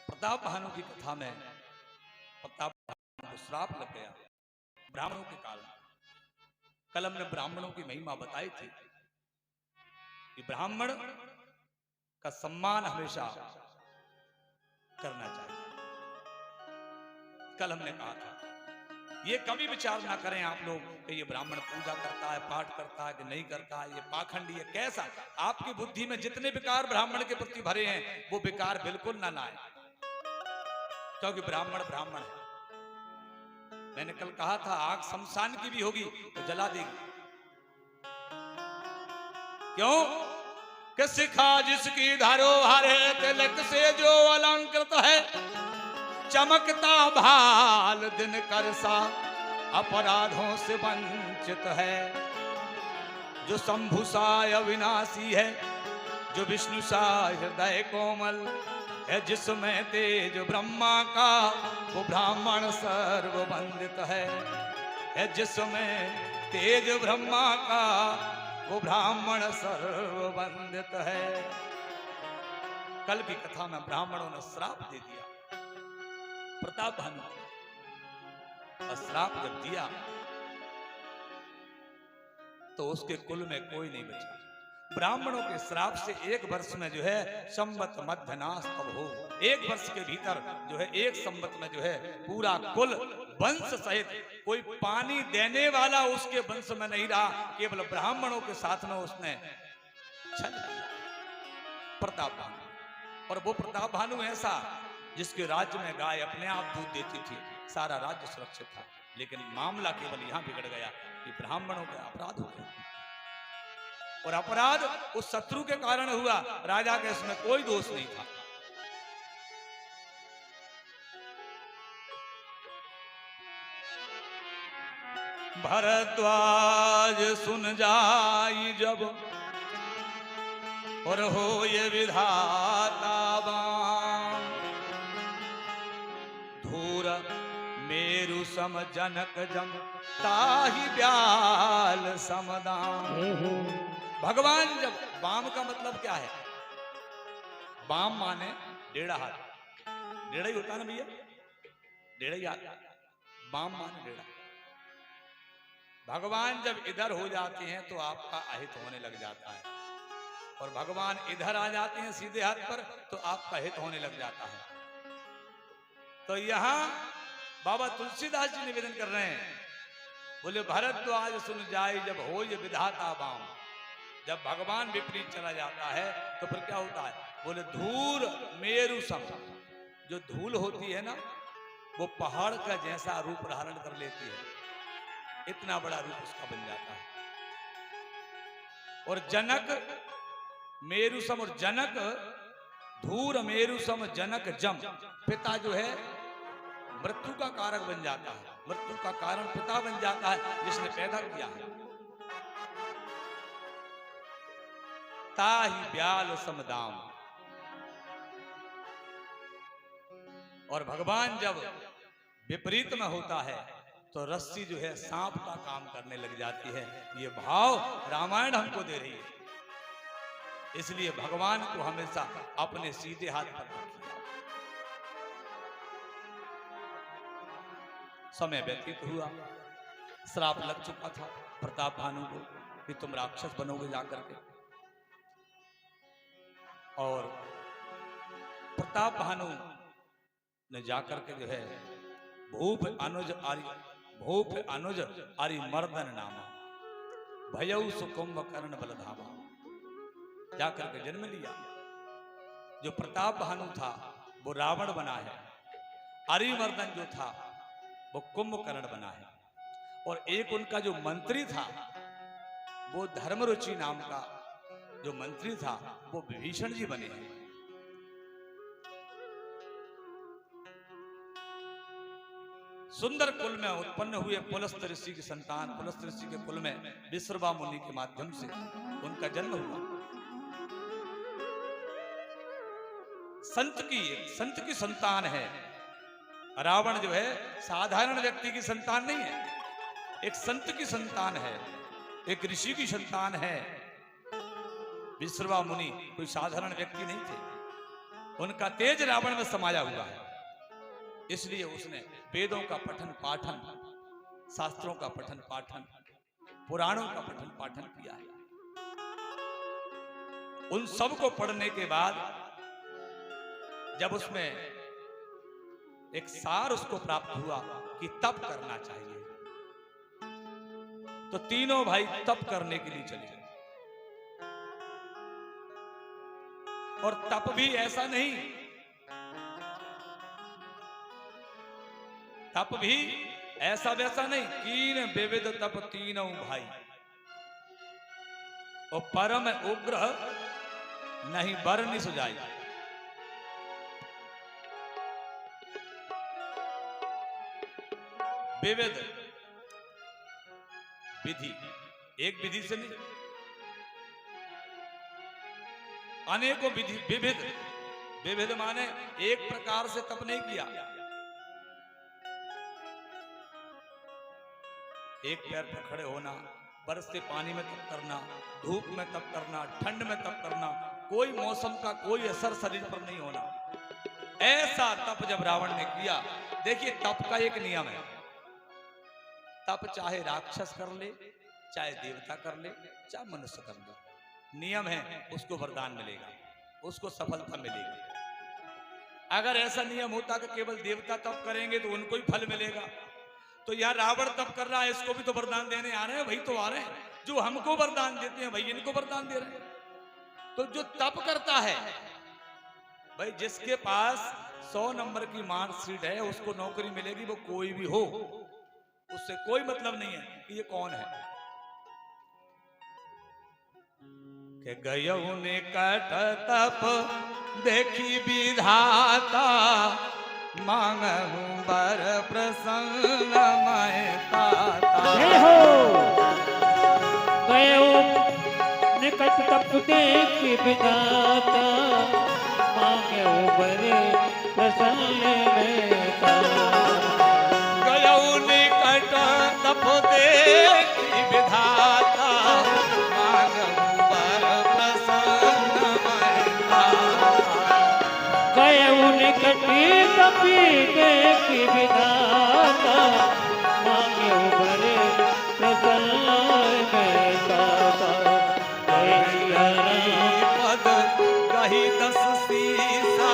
प्रताप भानु की कथा में प्रताप भानु को श्राप लग गया ब्राह्मणों के कारण। कल हमने ब्राह्मणों की महिमा बताई थी कि ब्राह्मण का सम्मान हमेशा करना चाहिए। कल हमने कहा था ये कभी विचार ना करें आप लोग कि ये ब्राह्मण पूजा करता है, पाठ करता है कि नहीं करता है, ये पाखंडी है, कैसा। आपकी बुद्धि में जितने विकार ब्राह्मण के प्रति भरे हैं वो विकार बिल्कुल ना लाए, क्योंकि ब्राह्मण ब्राह्मण है। मैंने कल कहा था आग शमशान की भी होगी तो जला देगी। क्यों कि शिखा जिसकी धरोहर है, तिलक से जो अलंकृत है, चमकता भाल दिन कर सा अपराधों से वंचित है। जो शंभु सा अविनाशी है, जो विष्णु सा हृदय कोमल है, जिसमें तेज ब्रह्मा का वो ब्राह्मण सर्ववंदित है। जिसमें तेज ब्रह्मा का वो ब्राह्मण सर्ववंदित है। कल की कथा में ब्राह्मणों ने श्राप दे दिया प्रताप भानु को। श्राप जब दिया तो उसके कुल में कोई नहीं बचा। ब्राह्मणों के श्राप से एक वर्ष में जो है संवत मध्यनाश तब हो, एक वर्ष के भीतर जो है एक संवत में जो है पूरा कुल वंश सहित कोई पानी देने वाला उसके वंश में नहीं रहा, केवल ब्राह्मणों के साथ में उसने छल किया प्रताप भानु। और वो प्रताप भानु ऐसा जिसके राज्य में गाय अपने आप दूध देती थी, सारा राज्य सुरक्षित था, लेकिन मामला केवल यहां बिगड़ गया कि ब्राह्मणों का अपराध हो गया। और अपराध उस शत्रु के कारण हुआ, राजा के इसमें कोई दोष नहीं था। भरद्वाज सुन जाई जब और हो ये विधाता बाम, धूर मेरु सम जनक जम ताहि ब्याल समदाम। भगवान जब, बाम का मतलब क्या है? बाम माने डेढ़ा हाथ, डेढ़ा ही होता है ना भैया, डेढ़ा ही हाथ, बाम माने डेढ़ा। भगवान जब इधर हो जाते हैं तो आपका अहित होने लग जाता है, और भगवान इधर आ जाते हैं सीधे हाथ पर तो आपका हित होने लग जाता है। तो यहां बाबा तुलसीदास जी निवेदन कर रहे हैं, बोले भरद्वाज सुन जाए जब हो ये विधाता बाम। जब भगवान विपरीत चला जाता है तो फिर क्या होता है? बोले धूर मेरु सम, जो धूल होती है ना वो पहाड़ का जैसा रूप धारण कर लेती है, इतना बड़ा रूप उसका बन जाता है। और जनक मेरु सम, और जनक धूर मेरु सम जनक जम, पिता जो है मृत्यु का कारक बन जाता है, मृत्यु का कारण पिता बन जाता है जिसने पैदा किया है। ताहि ब्याल समदाम। और भगवान जब विपरीत में होता है तो रस्सी जो है सांप का काम करने लग जाती है। ये भाव रामायण हमको दे रही है। इसलिए भगवान को हमेशा अपने सीधे हाथ पर रखिए। समय व्यतीत हुआ, श्राप लग चुका था प्रताप भानु को कि तुम राक्षस बनोगे जाकर के। और प्रताप भानु ने जाकर के जो है भूप अनुज आरि मर्दन नामा, भयउ सुकुंभ कर्ण बलधामा, जाकर के जन्म लिया। जो प्रताप भानु था वो रावण बना है, अरिमर्दन जो था वो कुंभकर्ण बना है, और एक उनका जो मंत्री था वो धर्मरुचि नाम का जो मंत्री था वो विभीषण जी बने हैं। सुंदर कुल में उत्पन्न हुए पुलस्त्य ऋषि की संतान, पुलस्त्य ऋषि के कुल में विश्रवा मुनि के माध्यम से उनका जन्म हुआ। संत की संतान है। रावण जो है साधारण व्यक्ति की संतान नहीं है, एक संत की संतान है, एक ऋषि की संतान है। विश्रवा मुनि कोई साधारण व्यक्ति नहीं थे, उनका तेज रावण में समाया हुआ है। इसलिए उसने वेदों का पठन पाठन, शास्त्रों का पठन पाठन, पुराणों का पठन पाठन किया है। उन सब को पढ़ने के बाद जब उसमें एक सार उसको प्राप्त हुआ कि तप करना चाहिए, तो तीनों भाई तप करने के लिए चले गए। और तप भी ऐसा नहीं, तप भी ऐसा वैसा नहीं, कीन विविध तप तीनों भाई, और परम उग्र नहीं बरनी सुजाई। विविध विधि, एक विधि से नहीं, अनेकों विधि। विविध, विविध माने एक प्रकार से तप नहीं किया। एक पैर पर खड़े होना, बरसते पानी में तप करना, धूप में तप करना, ठंड में तप करना, कोई मौसम का कोई असर शरीर पर नहीं होना, ऐसा तप जब रावण ने किया। देखिए तप का एक नियम है, तप चाहे राक्षस कर ले, चाहे देवता कर ले, चाहे मनुष्य कर ले, नियम है उसको वरदान मिलेगा, उसको सफलता मिलेगी। अगर ऐसा नियम होता कि केवल देवता तप करेंगे तो उनको ही फल मिलेगा, तो यार रावण तप कर रहा है, इसको भी तो वरदान देने आ रहे हैं, भाई तो आ रहे हैं, जो हमको वरदान देते हैं भाई इनको वरदान दे रहे हैं। तो जो तप करता है भाई, जिसके पास 100 नंबर की मार्कशीट है उसको नौकरी मिलेगी, वो कोई भी हो, उससे कोई मतलब नहीं है कि ये कौन है। कि गयऊ ने कट तप देखी विधाता, मांगहु बर प्रसन्न मैं ताता। गयऊ निकट तप देखी विधाता, मांगहु बर प्रसन्न मैं ताता। गयऊ निकट तप देखी विधाता, मांगहु बर प्रसन्न मैं ताता। गयऊ निकट तपी देखी विधाता, मांगहु बर प्रसन्न मैं ताता। पद कही 10 सीसा,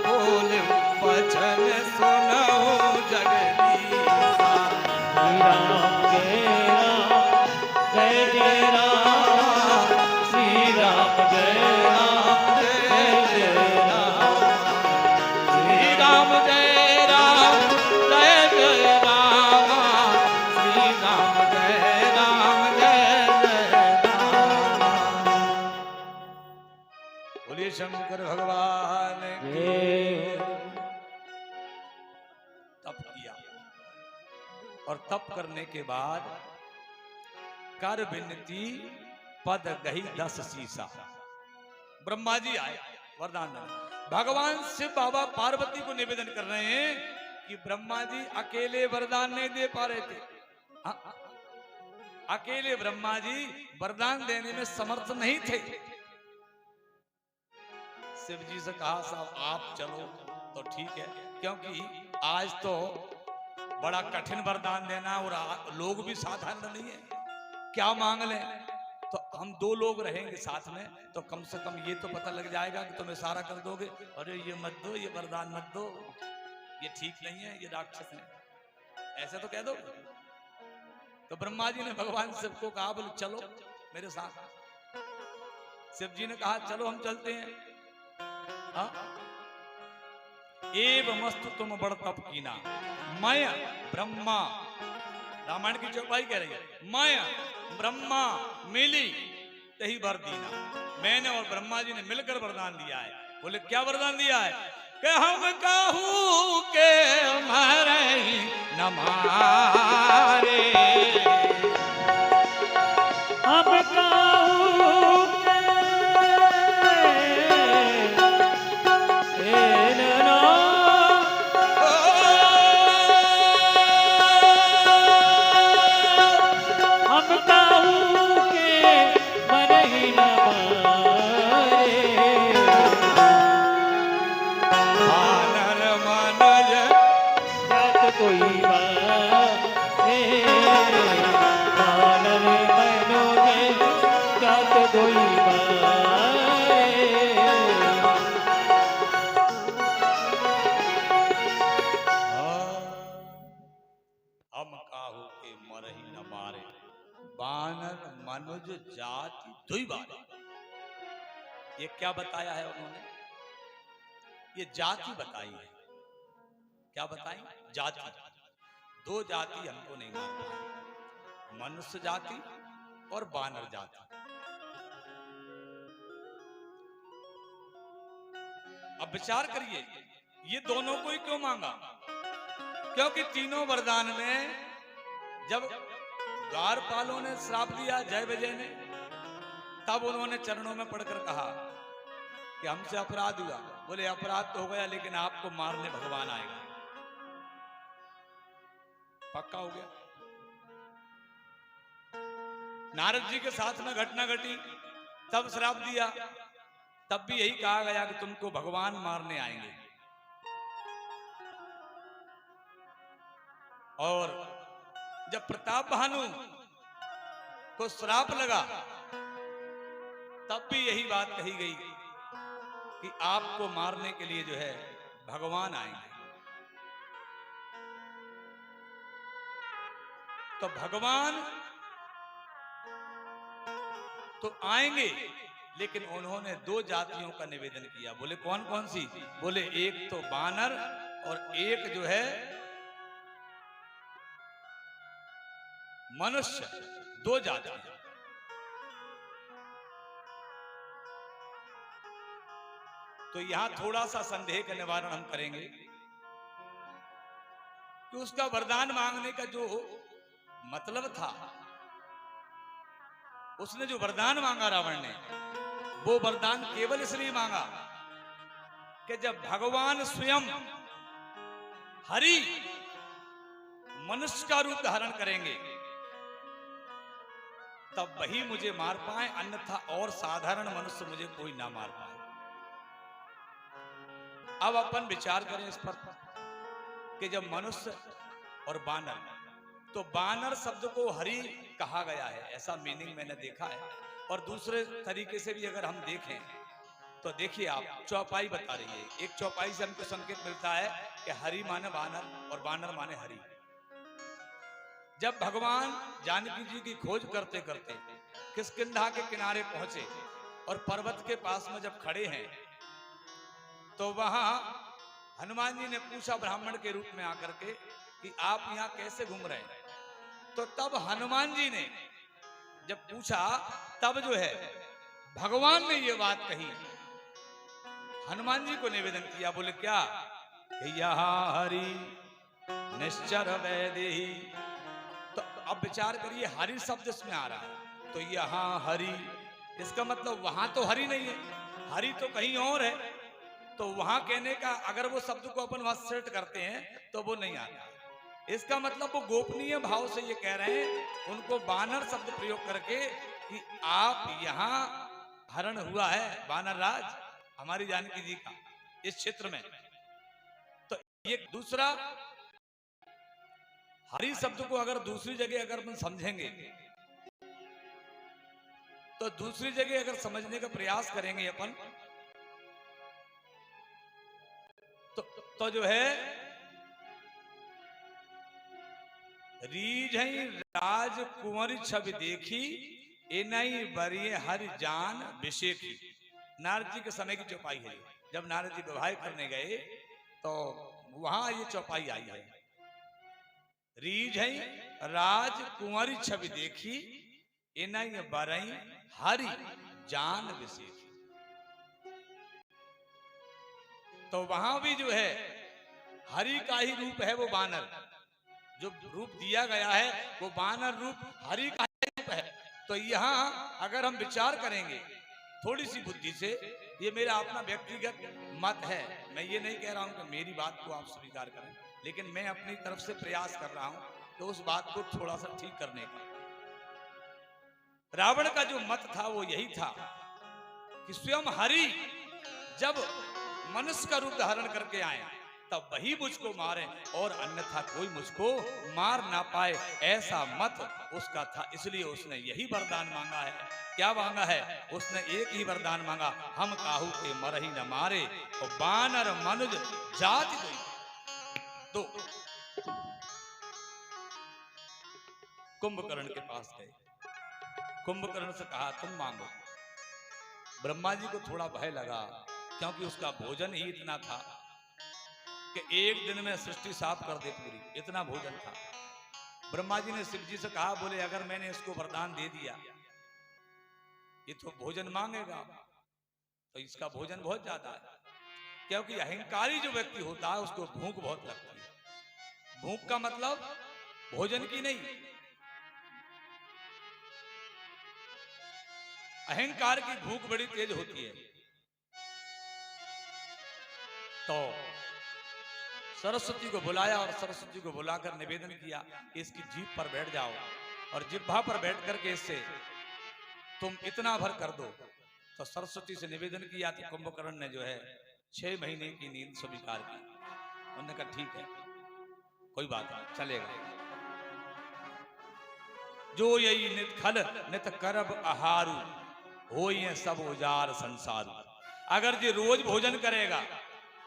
बोल वचन सुनऊ जगदीशा। राम जय राम, जय जय राम, श्री राम जय राम, जय जय राम, श्री राम जय राम, जय जय राम, श्री राम जय राम, जय जय राम। बोलिए शंकर भगवान की। तप किया, और तप करने के बाद कर विनती पद गही 10 सीसा। ब्रह्मा जी आए वरदान देने। भगवान शिव बाबा पार्वती को निवेदन कर रहे हैं कि ब्रह्मा जी अकेले वरदान नहीं दे पा रहे थे, अकेले ब्रह्मा जी वरदान देने में समर्थ नहीं थे। शिव जी से कहा साहब आप चलो तो ठीक है, क्योंकि आज तो बड़ा कठिन वरदान देना, और लोग भी साधारण नहीं है, क्या मांग लें। तो हम 2 लोग रहेंगे साथ में, तो कम से कम ये तो पता लग जाएगा कि तुम इशारा कर दोगे, अरे ये मत दो, ये वरदान मत दो, ये ठीक नहीं है, ये राक्षस है, ऐसे तो कह दो। तो ब्रह्मा जी ने भगवान शिव को कहा, बोले चलो मेरे साथ। शिव जी ने कहा चलो हम चलते हैं। हाँ? एव मस्तु तुम बड़ तप कीना, मैं ब्रह्मा, रामायण की चौपाई कह रही है, मैं ब्रह्मा मिली तही वर दीना। मैंने और ब्रह्मा जी ने मिलकर वरदान दिया है। बोले क्या वरदान दिया है? कि हम कहूं के मरे न मारे, हम कहूं के ना हम कहूं के मरहि न मारे। वानर मनज जात कोई मारे, वानर मनोजे जात कोई मारे। हम काहू के मरहि न मारे, वानर मनुज जाति दुई बारे। ये क्या बताया है उन्होंने? ये जाति बताई है। क्या बताई? जाति। दो जाति हमको नहीं मार पाए, मनुष्य जाति और वानर जाति। अब विचार करिए, ये दोनों को ही क्यों मांगा? क्योंकि तीनों वरदान में जब द्वारपालों ने श्राप दिया जय विजय ने, तब उन्होंने चरणों में पढ़कर कहा कि हमसे अपराध हुआ। बोले अपराध तो हो गया, लेकिन आपको मारने भगवान आएगा। पक्का हो गया। नारद जी के साथ में घटना घटी, तब श्राप दिया, तब भी यही कहा गया कि तुमको भगवान मारने आएंगे। और जब प्रताप भानु को श्राप लगा, तब भी यही बात कही गई कि आपको मारने के लिए जो है भगवान आएंगे। तो भगवान तो आएंगे, लेकिन उन्होंने दो जातियों का निवेदन किया। बोले कौन कौन सी? बोले एक तो वानर और एक जो है मनुष्य, दो जाति। तो यहां थोड़ा सा संदेह का निवारण हम करेंगे कि उसका वरदान मांगने का जो मतलब था, उसने जो वरदान मांगा रावण ने, वो वरदान केवल इसलिए मांगा कि जब भगवान स्वयं हरि मनुष्य का रूप धारण करेंगे, तब वही मुझे मार पाए, अन्यथा और साधारण मनुष्य मुझे कोई ना मार पाए। अब अपन विचार करें इस पर कि जब मनुष्य और वानर, तो वानर शब्द को हरि कहा गया है, ऐसा मीनिंग मैंने देखा है। और दूसरे तरीके से भी अगर हम देखें तो देखिए आप, चौपाई बता रही है। एक चौपाई से हमको संकेत मिलता है कि हरि माने वानर और वानर माने हरि। जब भगवान जानकी जी की खोज करते करते किष्किंधा के किनारे पहुंचे और पर्वत के पास में जब खड़े हैं, तो वहां हनुमान जी ने पूछा ब्राह्मण के रूप में आकर के कि आप यहाँ कैसे घूम रहे हैं? तो तब हनुमान जी ने जब पूछा, तब जो है भगवान ने ये बात कही, हनुमान जी को निवेदन किया। बोले क्या? कि यहाँ हरि निश्चर वैदेही। तो अब विचार करिए, हरि शब्द इसमें आ रहा है, तो यहाँ हरि, इसका मतलब वहां तो हरि नहीं है, हरि तो कहीं और है। तो वहां कहने का अगर वो शब्द को अपन वहां सेट करते हैं तो वो नहीं आता। इसका मतलब वो गोपनीय भाव से ये कह रहे हैं, उनको वानर शब्द प्रयोग करके कि आप यहाँ हरण हुआ है वानर राज हमारी जानकी जी का इस क्षेत्र में। तो ये दूसरा हरि शब्द को अगर दूसरी जगह अगर हम समझेंगे, तो दूसरी जगह अगर समझने का प्रयास करेंगे अपन, तो जो है रीझई राजकुंवरी छवि देखी, इनई बरिए हरि जान विशेखी। नारद जी के समय की चौपाई है। जब नारद जी विवाह करने गए तो वहां ये चौपाई आई है। रीझई राजकुंवरी छवि देखी, इनई बरई हरि जान विशेखी। तो वहां भी जो है हरि का ही रूप है, वो बानर जो रूप दिया गया है वो बानर रूप हरि का ही रूप है। तो यहाँ अगर हम विचार करेंगे थोड़ी सी बुद्धि से, ये मेरा अपना व्यक्तिगत मत है, मैं ये नहीं कह रहा हूं कि मेरी बात को आप स्वीकार करें, लेकिन मैं अपनी तरफ से प्रयास कर रहा हूं तो उस बात को थोड़ा सा ठीक करने का। रावण का जो मत था वो यही था कि स्वयं हरि जब मनुष्य का रूप धारण करके आए तब वही मुझको मारे और अन्यथा कोई मुझको मार ना पाए, ऐसा मत उसका था। इसलिए उसने यही वरदान मांगा है। क्या मांगा है? उसने एक ही वरदान मांगा, हम काहू के मरही न मारे और बानर मनुज जाति कोई। तो कुंभकर्ण के पास गए, कुंभकर्ण से कहा तुम मांगो। ब्रह्मा जी को थोड़ा भय लगा क्योंकि उसका भोजन ही इतना था कि एक दिन में सृष्टि साफ कर दे पूरी, इतना भोजन था। ब्रह्मा जी ने शिव जी से कहा, बोले अगर मैंने इसको वरदान दे दिया ये तो भोजन मांगेगा, तो इसका भोजन बहुत ज्यादा है। क्योंकि अहंकारी जो व्यक्ति होता है उसको भूख बहुत लगती है। भूख का मतलब भोजन की नहीं, अहंकार की भूख बड़ी तेज होती है। तो सरस्वती को बुलाया और सरस्वती को बुलाकर निवेदन किया कि इसकी जीभ पर बैठ जाओ और जिह्वा पर बैठ करके इससे तुम इतना भर कर दो। तो सरस्वती से निवेदन किया तो कुंभकर्ण ने जो है 6 महीने की नींद स्वीकार की। उन्होंने कहा ठीक है कोई बात नहीं, चलेगा। जो यही नित खल नित करब आहारू, हो ये सब उजार संसारू। अगर ये रोज भोजन करेगा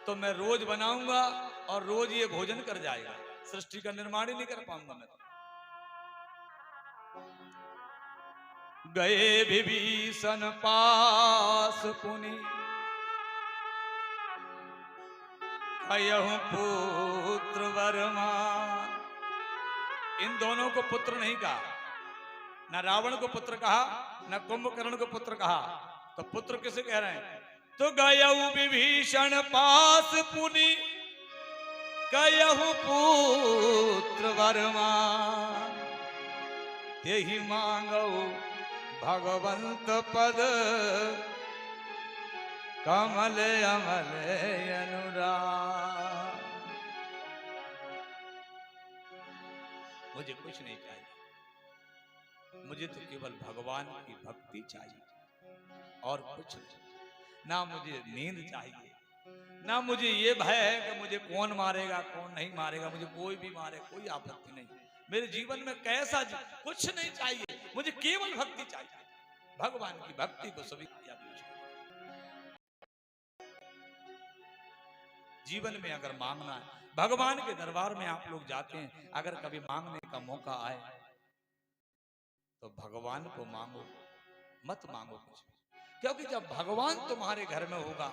तो मैं रोज बनाऊंगा और रोज ये भोजन कर जाएगा, सृष्टि का निर्माण ही नहीं कर पाऊंगा मैं। गए विभीषण पास पुनि, कयहु पुत्र वरमान। इन दोनों को पुत्र नहीं कहा, न रावण को पुत्र कहा न कुंभकर्ण को पुत्र कहा। तो पुत्र किसे कह रहे हैं? तो गयहु विभीषण पास पुनि, कयहु पुत्र वरमान। तेहि मांगो भगवंत पद, कमल अमल अनुराग। मुझे कुछ नहीं चाहिए, मुझे तो केवल भगवान की भक्ति चाहिए और कुछ नहीं। ना मुझे नींद चाहिए, ना मुझे ये भय है कि मुझे कौन मारेगा कौन नहीं मारेगा। मुझे कोई भी मारे कोई आपत्ति नहीं। मेरे जीवन में कैसा कुछ नहीं चाहिए, मुझे केवल भक्ति चाहिए। भगवान की भक्ति को सभी किया। जीवन में अगर मांगना है, भगवान के दरबार में आप लोग जाते हैं, अगर कभी मांगने का मौका आए तो भगवान को मांगो, मत मांगो कुछ। क्योंकि जब भगवान तुम्हारे घर में होगा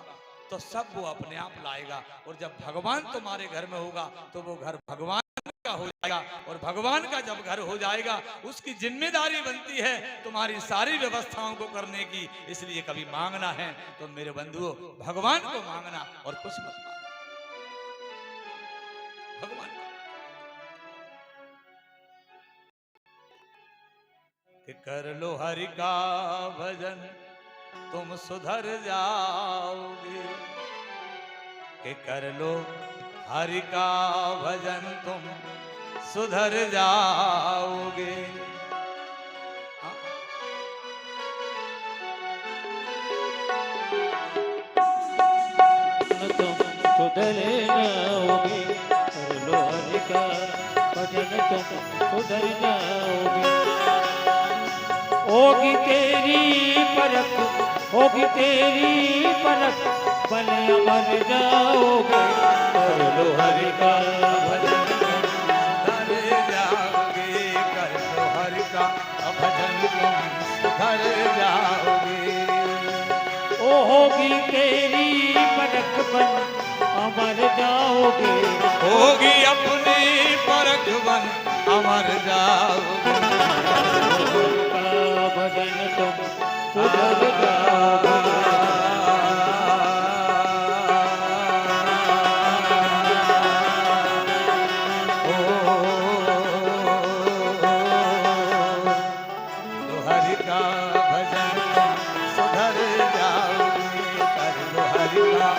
तो सब वो अपने आप लाएगा, और जब भगवान तुम्हारे घर में होगा तो वो घर भगवान का हो जाएगा, और भगवान का जब घर हो जाएगा उसकी जिम्मेदारी बनती है तुम्हारी सारी व्यवस्थाओं को करने की। इसलिए कभी मांगना है तो मेरे बंधुओं भगवान को मांगना और कुछ मत मांगना, भगवान कि कर लो हरि का भजन तुम सुधर जाओगे, कि कर लो हरि का भजन तुम सुधर जाओगे। तुम सुधर जाओगे, कर लो हरि का भजन तुम सुधर जाओगे। होगी तेरी परख, होगी तेरी परख, बल अमर जाओगे। कर लो हरि का भजन सुधर जाओगे। सुधर जाओगे। ओ होगी तेरी परख बन अमर जाओगे। होगी अपनी परख बन अमर जाओगे। का भजन तुम सुधर जाओगे। हरि का भजन सुधर जाओगे। कर लो हरि का।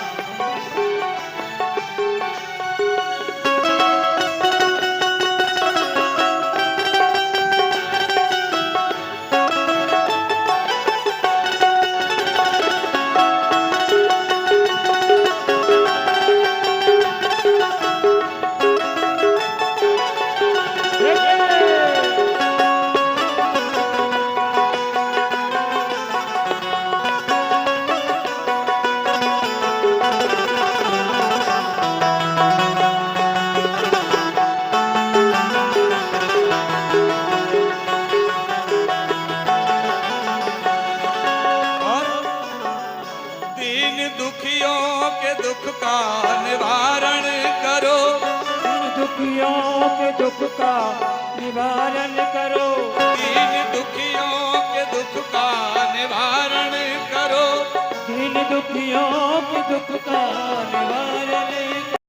दुखियों के दुख का निवारण करो। दुखियों के दुख का निवारण करो। दीन दुखियों के दुख का निवारण करो। दीन दुखियों के दुख का निवारण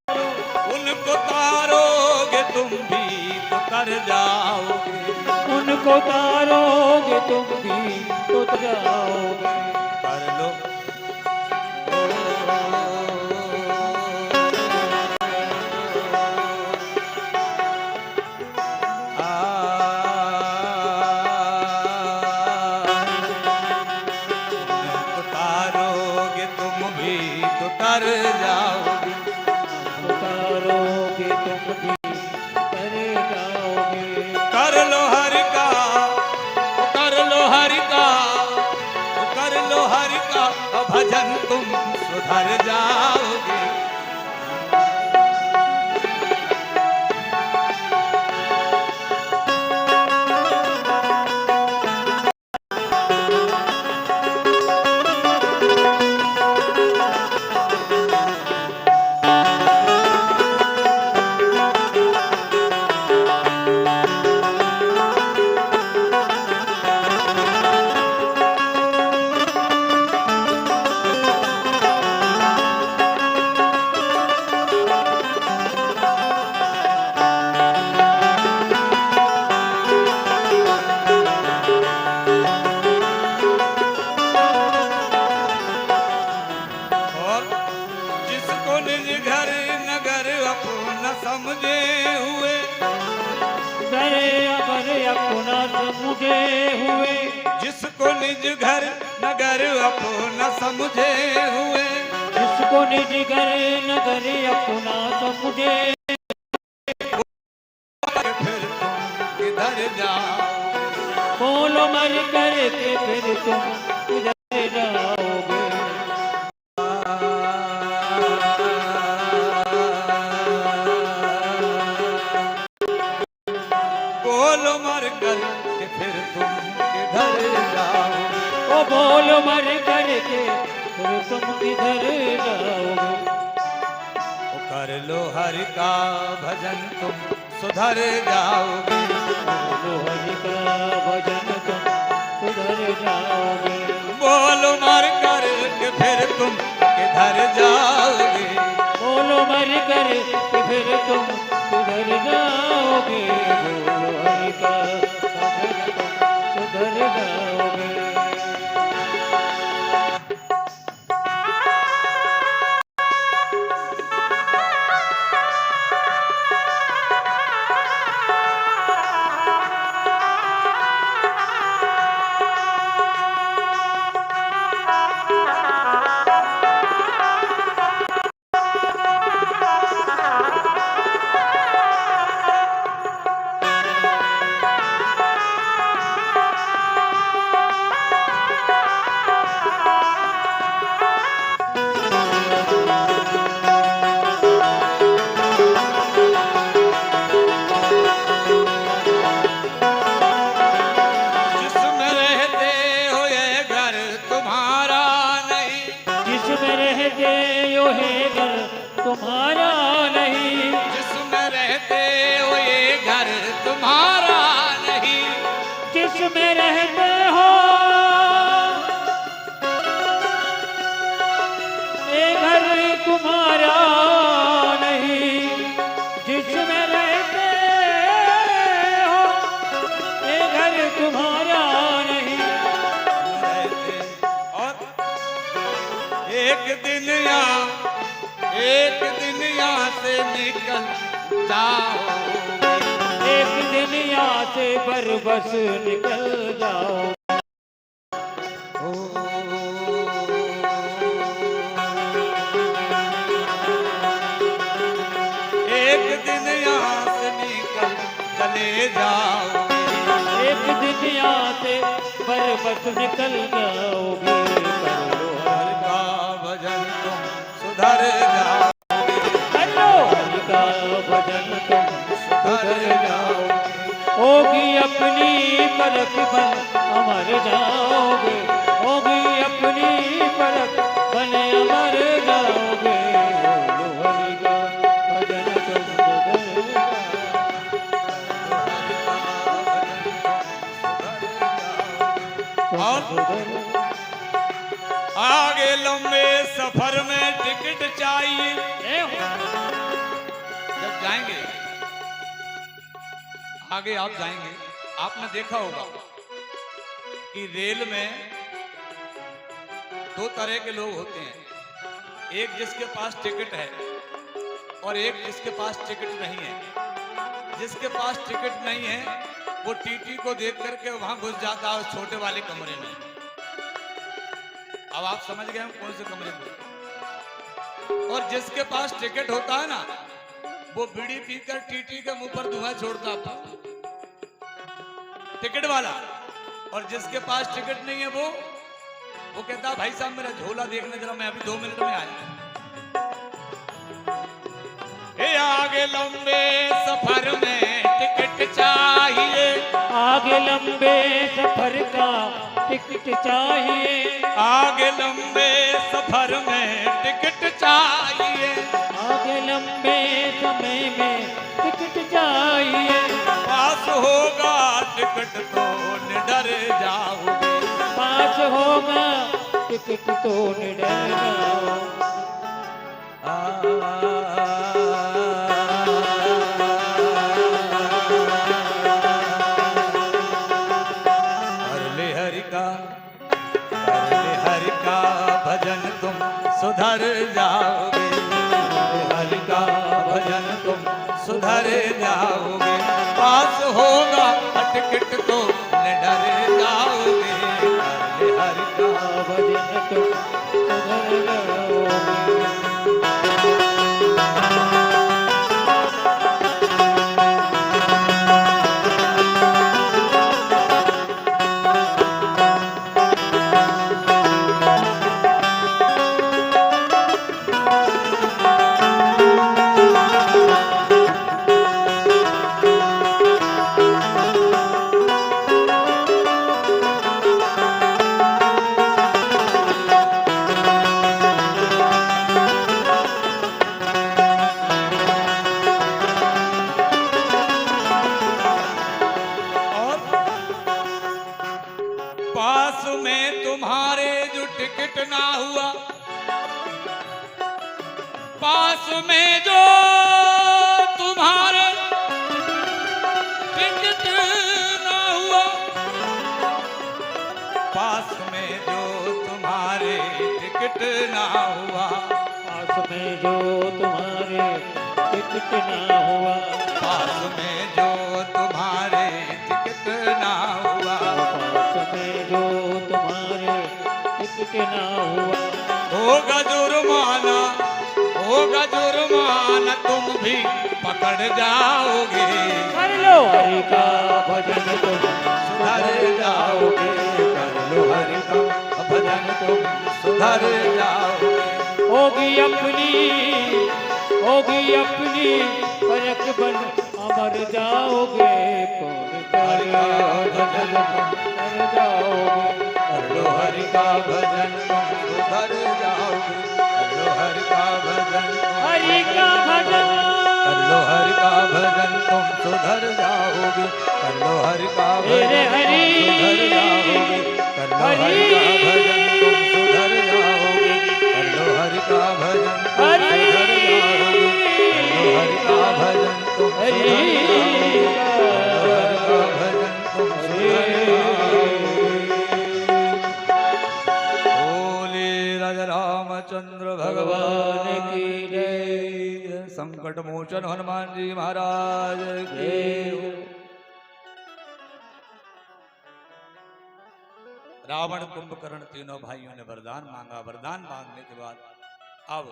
करो। उनको तारोगे तुम भी तो तर जाओगे। उनको तारोगे तुम भी तो तर जाओगे। कर लो तर जाओगे। उतारोगे तुम भी तर जाओगे। कर लो हरि का, कर लो हरि का, कर लो हरि का भजन तुम सुधर जाओगे। समझे हुए अपना समझे हुए। जिसको निज घर नगर अपना समझे हुए। जिसको निज घर नगर अपना समझे। फिर तुम किधर जाओ। बोलो मर करके फिर तुम किधर जाओगे। बोलो मर कर के फिर तुम किधर जाओगे। ओ बोलो मर करके फिर तुम किधर जाओगे। ओ कर लो हरि का भजन तुम सुधर जाओगे। बोलो हरि का भजन तुम सुधर जाओगे। बोलो मर कर के फिर तुम किधर जाओगे। बोलो मर कर के फिर तुम किधर जाओगे। बोलो हरि का भजन तुम सुधर जाओगे। रहते हो है घर तुम्हारा नहीं, जिसमें रहते हो ये घर तुम्हारा नहीं, जिसमें रहते हो ये घर तुम्हारा नहीं, जिसमें रहते हो ये घर तुम्हारा नहीं। रहते और एक दिन यहाँ से निकल जाओगे, एक दिन यहाँ से बरबस निकल जाओ। एक दिन यहाँ से निकल चले जाओगे, एक दिन यहाँ से बरबस निकल जाओगे। हर का भजन तुम सुधर जाओगे, करो हर का भजन तुम सुधर जाओगे, होगी अपनी परख बन अमर जाओगे, होगी अपनी परख बन अमर जाओगे। बोलो हरि का भजन तुम सुधर जाओगे। और आगे लंबे सफर में टिकट चाहिए। जब जाएंगे आगे आप जाएंगे, आपने देखा होगा कि रेल में दो तरह के लोग होते हैं, एक जिसके पास टिकट है और एक जिसके पास टिकट नहीं है। जिसके पास टिकट नहीं है वो टीटी को देख करके वहां घुस जाता है उस छोटे वाले कमरे में। अब आप समझ गए हम कौन से कमरे में। और जिसके पास टिकट होता है ना वो बीड़ी पीकर टीटी के मुंह पर धुआं छोड़ता था, टिकट वाला। और जिसके पास टिकट नहीं है वो कहता भाई साहब मेरा झोला देखने जरा, मैं अभी 2 मिनट में आया। आगे लंबे सफर में टिकट चाहिए, आगे लंबे सफर का टिकट चाहिए, आगे लंबे सफर में टिकट चाहिए, आगे लंबे समय में टिकट चाहिए। पास होगा टिकट तो निडर जाओगे, पास होगा टिकट तो निडर जाओ। हरि का भजन तुम सुधर जाओगे, हरि का भजन तुम सुधर जाओगे। पास होगा टिकट तो निडर जाओगे, हरि का भजन तुम सुधर जाओगे। पास में तुम्हारे जो टिकट ना हुआ, पास में जो तुम्हारे टिकट ना हुआ, पास में जो तुम्हारे टिकट ना हुआ, पास में जो तुम्हारे टिकट ना हुआ, पास में जो तुम्हारे टिकट ना हुआ, पास में जो तुम्हारे टिकट ना हुआ। होगा जुर्माना, होगा जुर्माना, तुम भी पकड़ जाओगे। कर लो हरि का भजन तुम सुधर जाओगे, कर लो हरि का भजन तुम सुधर जाओगे। होगी अपनी परख बन अमर जाओगे। कौन करेगा भजन तुम कर जाओगे। कर लो हरि का भजन तुम सुधर जाओगे, कर लो भजन हरि का भजन कर लो हरि का भजन तुम सुधर जाओगे कर लो हरि का मेरे भजन हरि तुम सुधर जाओगे कर लो हरि का भजन तुम सुधर जाओगे कर लो हरि का भजन तुम हरि सुधर जाओगे कर लो हरि का भजन तुम हरि सुधर जाओगे बोले राजा रामचंद्र भगवान की जय संकट मोचन हनुमान जी महाराज की रावण कुंभकर्ण तीनों भाइयों ने वरदान मांगा। वरदान मांगने के बाद अब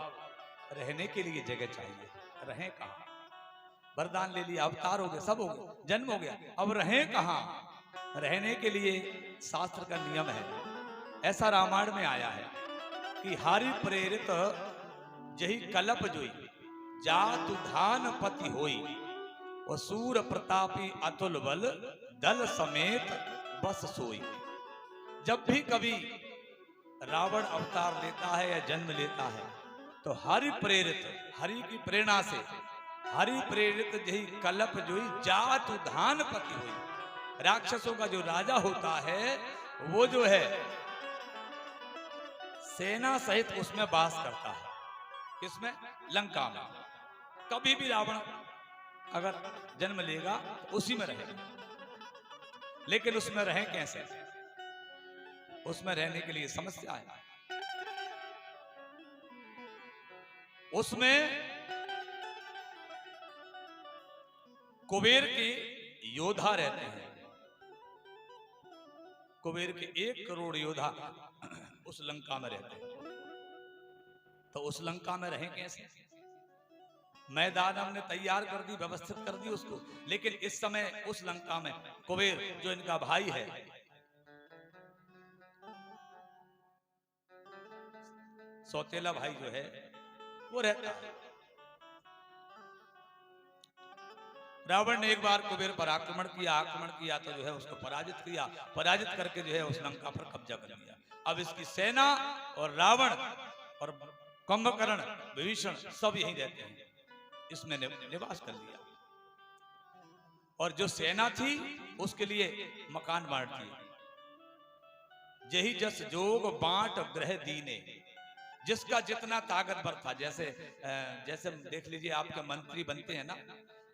रहने के लिए जगह चाहिए। रहें कहाँ? वरदान ले लिया, अवतार हो गए, सब हो गए, जन्म हो गया, अब रहें कहाँ? रहने के लिए शास्त्र का नियम है, ऐसा रामायण में आया है कि हारि प्रेरित जही कलप जोई जातु धान पति होई और सूर प्रतापी अतुल बल दल समेत बस सोई। जब भी कभी रावण अवतार लेता है या जन्म लेता है तो हरि प्रेरित, हरि की प्रेरणा से हरि प्रेरित जही कलप जोई जातु धान पति हुई। राक्षसों का जो राजा होता है वो जो है सेना सहित उसमें वास करता है। किसमें? लंका में। कभी भी रावण अगर जन्म लेगा तो उसी में रहेगा, लेकिन उसमें रहें कैसे? उसमें रहने के लिए समस्या है। उसमें कुबेर के योद्धा रहते हैं। कुबेर के 1 करोड़ योद्धा उस लंका में रहते हैं। तो उस लंका में रहें कैसे? मैदान हमने तैयार कर दी, व्यवस्थित कर दी उसको, लेकिन इस समय उस लंका में कुबेर जो इनका भाई है, सौतेला भाई जो है वो रहता है। रावण ने एक बार कुबेर पर आक्रमण किया तो जो है उसको पराजित किया, पराजित करके जो है उस लंका पर कब्जा कर लिया। अब इसकी सेना और रावण और कुंभकर्ण विभीषण सब यहीं रहते हैं, इसमें निवास कर लिया। और जो सेना थी उसके लिए मकान बांट दिए। जही जस जोग बांट ग्रह दीने, जिसका जितना ताकतवर था। जैसे देख लीजिए आपके मंत्री बनते हैं ना,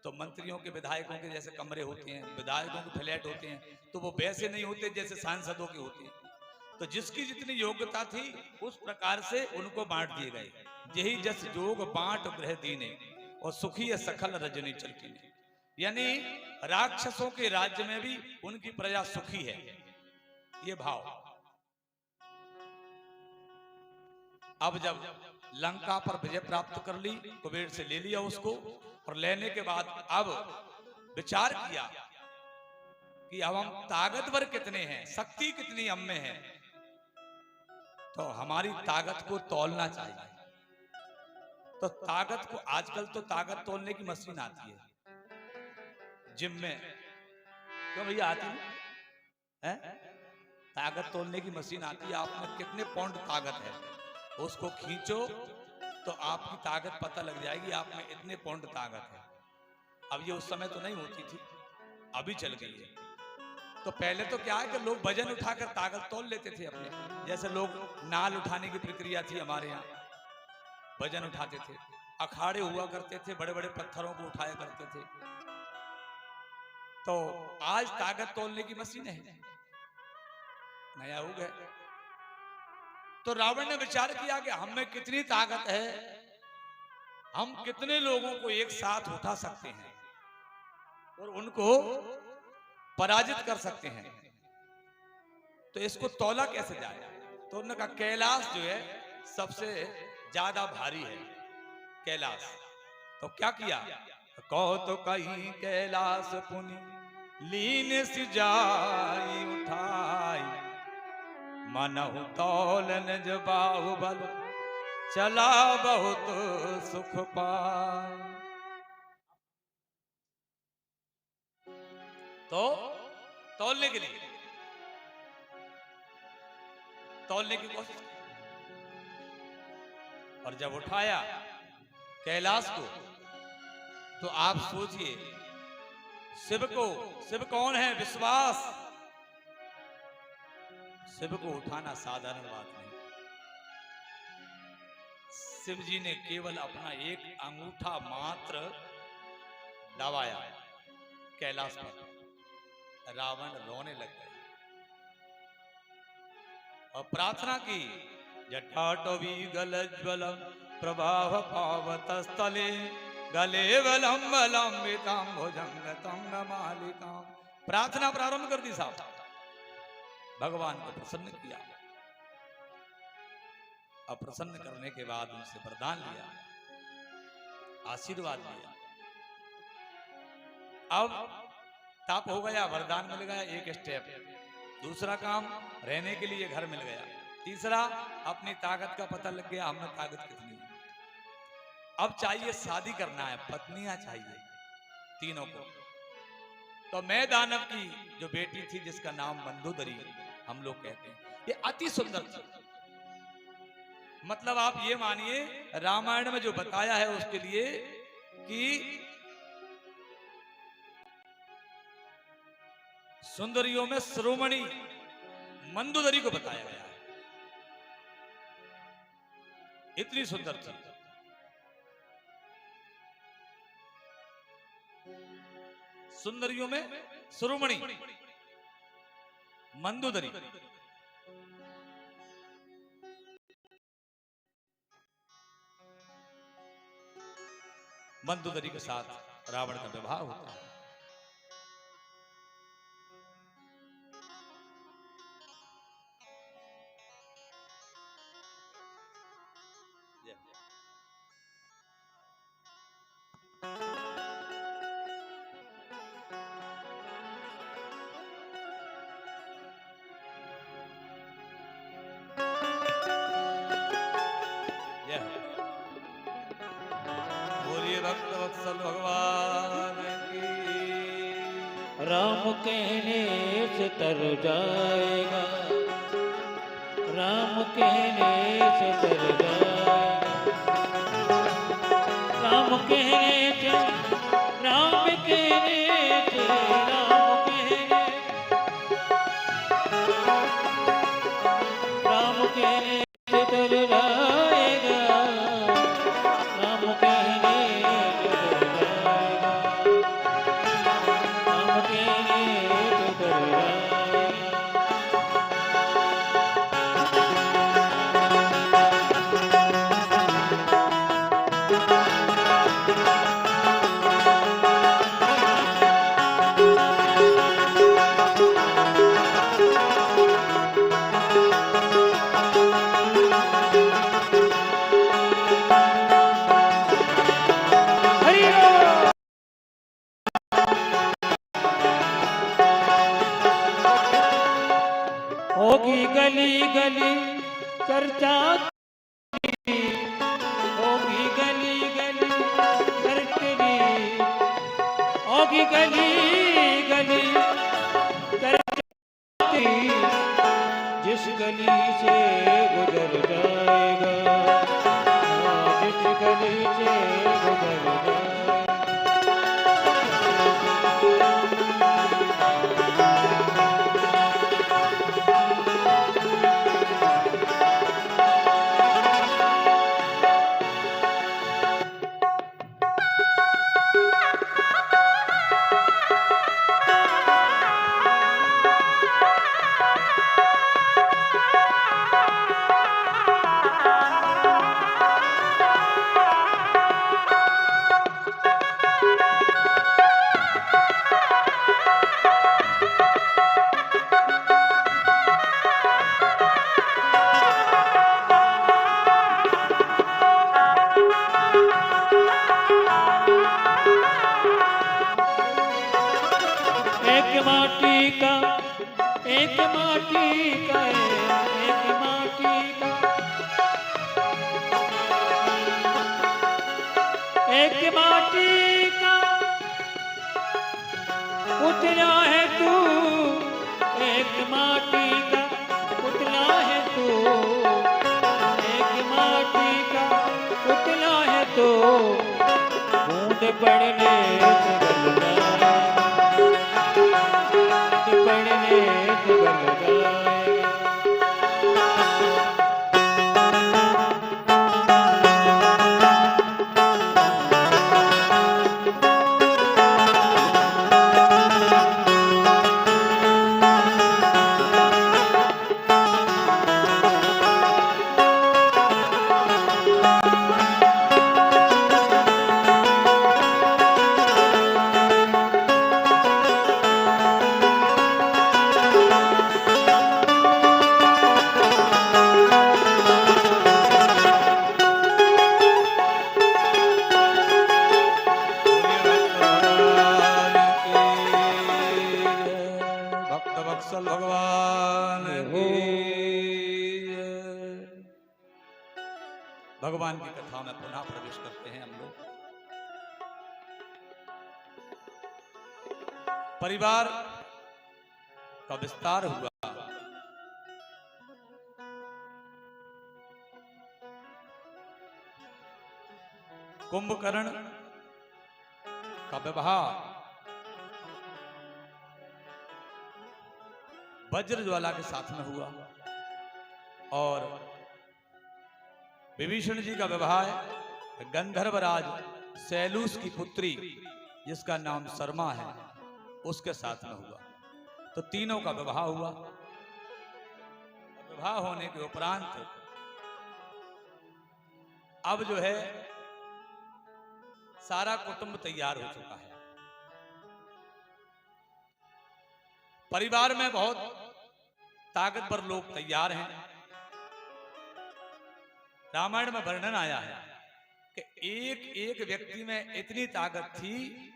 तो मंत्रियों के विधायकों के जैसे कमरे होते हैं, विधायकों के फ्लैट होते हैं, तो वो वैसे नहीं होते जैसे सांसदों के होते हैं। तो जिसकी जितनी योग्यता थी उस प्रकार से उनको बांट दिए गए। यही जस जोग बांट ग्रह दीने और सुखी सखल रजनी चलती। यानी राक्षसों के राज्य में भी उनकी प्रजा सुखी है, ये भाव। अब जब लंका पर विजय प्राप्त कर ली, कुबेर से ले लिया उसको, और लेने के बाद अब विचार किया कि अब हम ताकतवर कितने हैं, शक्ति कितनी हम में है, तो हमारी ताकत को तौलना चाहिए। तो ताकत को, आजकल तो ताकत तौलने की मशीन आती है जिम में, क्यों भैया आती है? ताकत तौलने की मशीन आती है। आप में कितने पाउंड ताकत है उसको खींचो तो आपकी ताकत पता लग जाएगी, आप में इतने पाउंड ताकत है। अब ये उस समय तो नहीं होती थी, अभी चल गई है। तो पहले तो क्या है कि लोग वजन उठाकर ताकत तौल लेते थे अपने, जैसे लोग नाल उठाने की प्रक्रिया थी हमारे यहाँ, वजन उठाते थे। अखाड़े हुआ करते थे, बड़े बड़े पत्थरों को उठाया करते थे। तो आज ताकत तौलने की मशीन है, नया हो गया। तो रावण ने विचार किया कि हम में कितनी ताकत है, हम कितने लोगों को एक साथ उठा सकते हैं और उनको पराजित कर सकते हैं। तो इसको तौला कैसे जाए? तो उन्होंने कहा कैलाश जो है सबसे ज्यादा भारी है, कैलाश। तो क्या किया? कहो तो कहीं कैलाश पुनि लीन सी जाई उठाई, मनहु तौलन जब बाहुबल चला बहुत सुख पाए। तो तौलने के लिए तौलने की कोशिश, और जब उठाया कैलाश को, तो आप सोचिए शिव कौन है? विश्वास। शिव को उठाना साधारण बात नहीं। शिव जी ने केवल अपना एक अंगूठा मात्र दबाया कैलाश पर, रावण रोने लग गए और प्रार्थना की, जटाटवी गलज्वल प्रभाव पावतस्थले गले वलम वलंबिताम भुजंग तंग मालिकाम। प्रार्थना प्रारंभ कर दी साहब, भगवान को प्रसन्न किया और प्रसन्न करने के बाद उनसे वरदान लिया, आशीर्वाद लिया। अब ताप हो गया, वरदान मिल गया, एक स्टेप। दूसरा काम, रहने के लिए घर मिल गया। तीसरा, अपनी ताकत का पता लग गया, हमें ताकत कितनी है। अब चाहिए शादी करना है, पत्नियां चाहिए तीनों को। तो मैं दानव की जो बेटी थी जिसका नाम मंदोदरी हम लोग कहते हैं, ये अति सुंदर थी। मतलब आप ये मानिए रामायण में जो बताया है उसके लिए कि सुंदरियों में शिरोमणि मंदोदरी को बताया गया है, इतनी सुंदर थी। सुंदरियों में शिरोमणि मंदोदरी। मंदोदरी के साथ रावण का विवाह होता है। बोलिए भक्त वत्सल भगवान की। राम कहने से तर जाएगा, राम कहने से तर जाएगा, राम कहने से, राम कहने से, राम कहने से तर जाएगा, राम कहने से तर जाएगा, राम कहने से तर जाएगा। होगी गली गली चर्चा, होगी गली गली चर्चा, होगी गली गली चर्चा, जिस गली से गुजर जाएगा, जिस गली से गुजर जाएगा। एक माटी का, एक माटी का, एक माटी का, एक माटी का पुतला है तू, एक माटी का पुतला है तू, एक माटी का पुतला है तू। पढ़ने वत्सल भगवान की भगवान की कथा में पुनः प्रवेश करते हैं हम लोग। परिवार का विस्तार हुआ। कुंभकर्ण का विवाह वज्र ज्वाला के साथ में हुआ और विभीषण जी का विवाह गंधर्वराज सैलूस की पुत्री जिसका नाम शर्मा है उसके साथ में हुआ। तो तीनों का विवाह हुआ। विवाह होने के उपरांत अब जो है सारा कुटुंब तैयार हो चुका है। परिवार में बहुत ताकतवर लोग तैयार हैं। रामायण में वर्णन आया है कि एक एक व्यक्ति में इतनी ताकत थी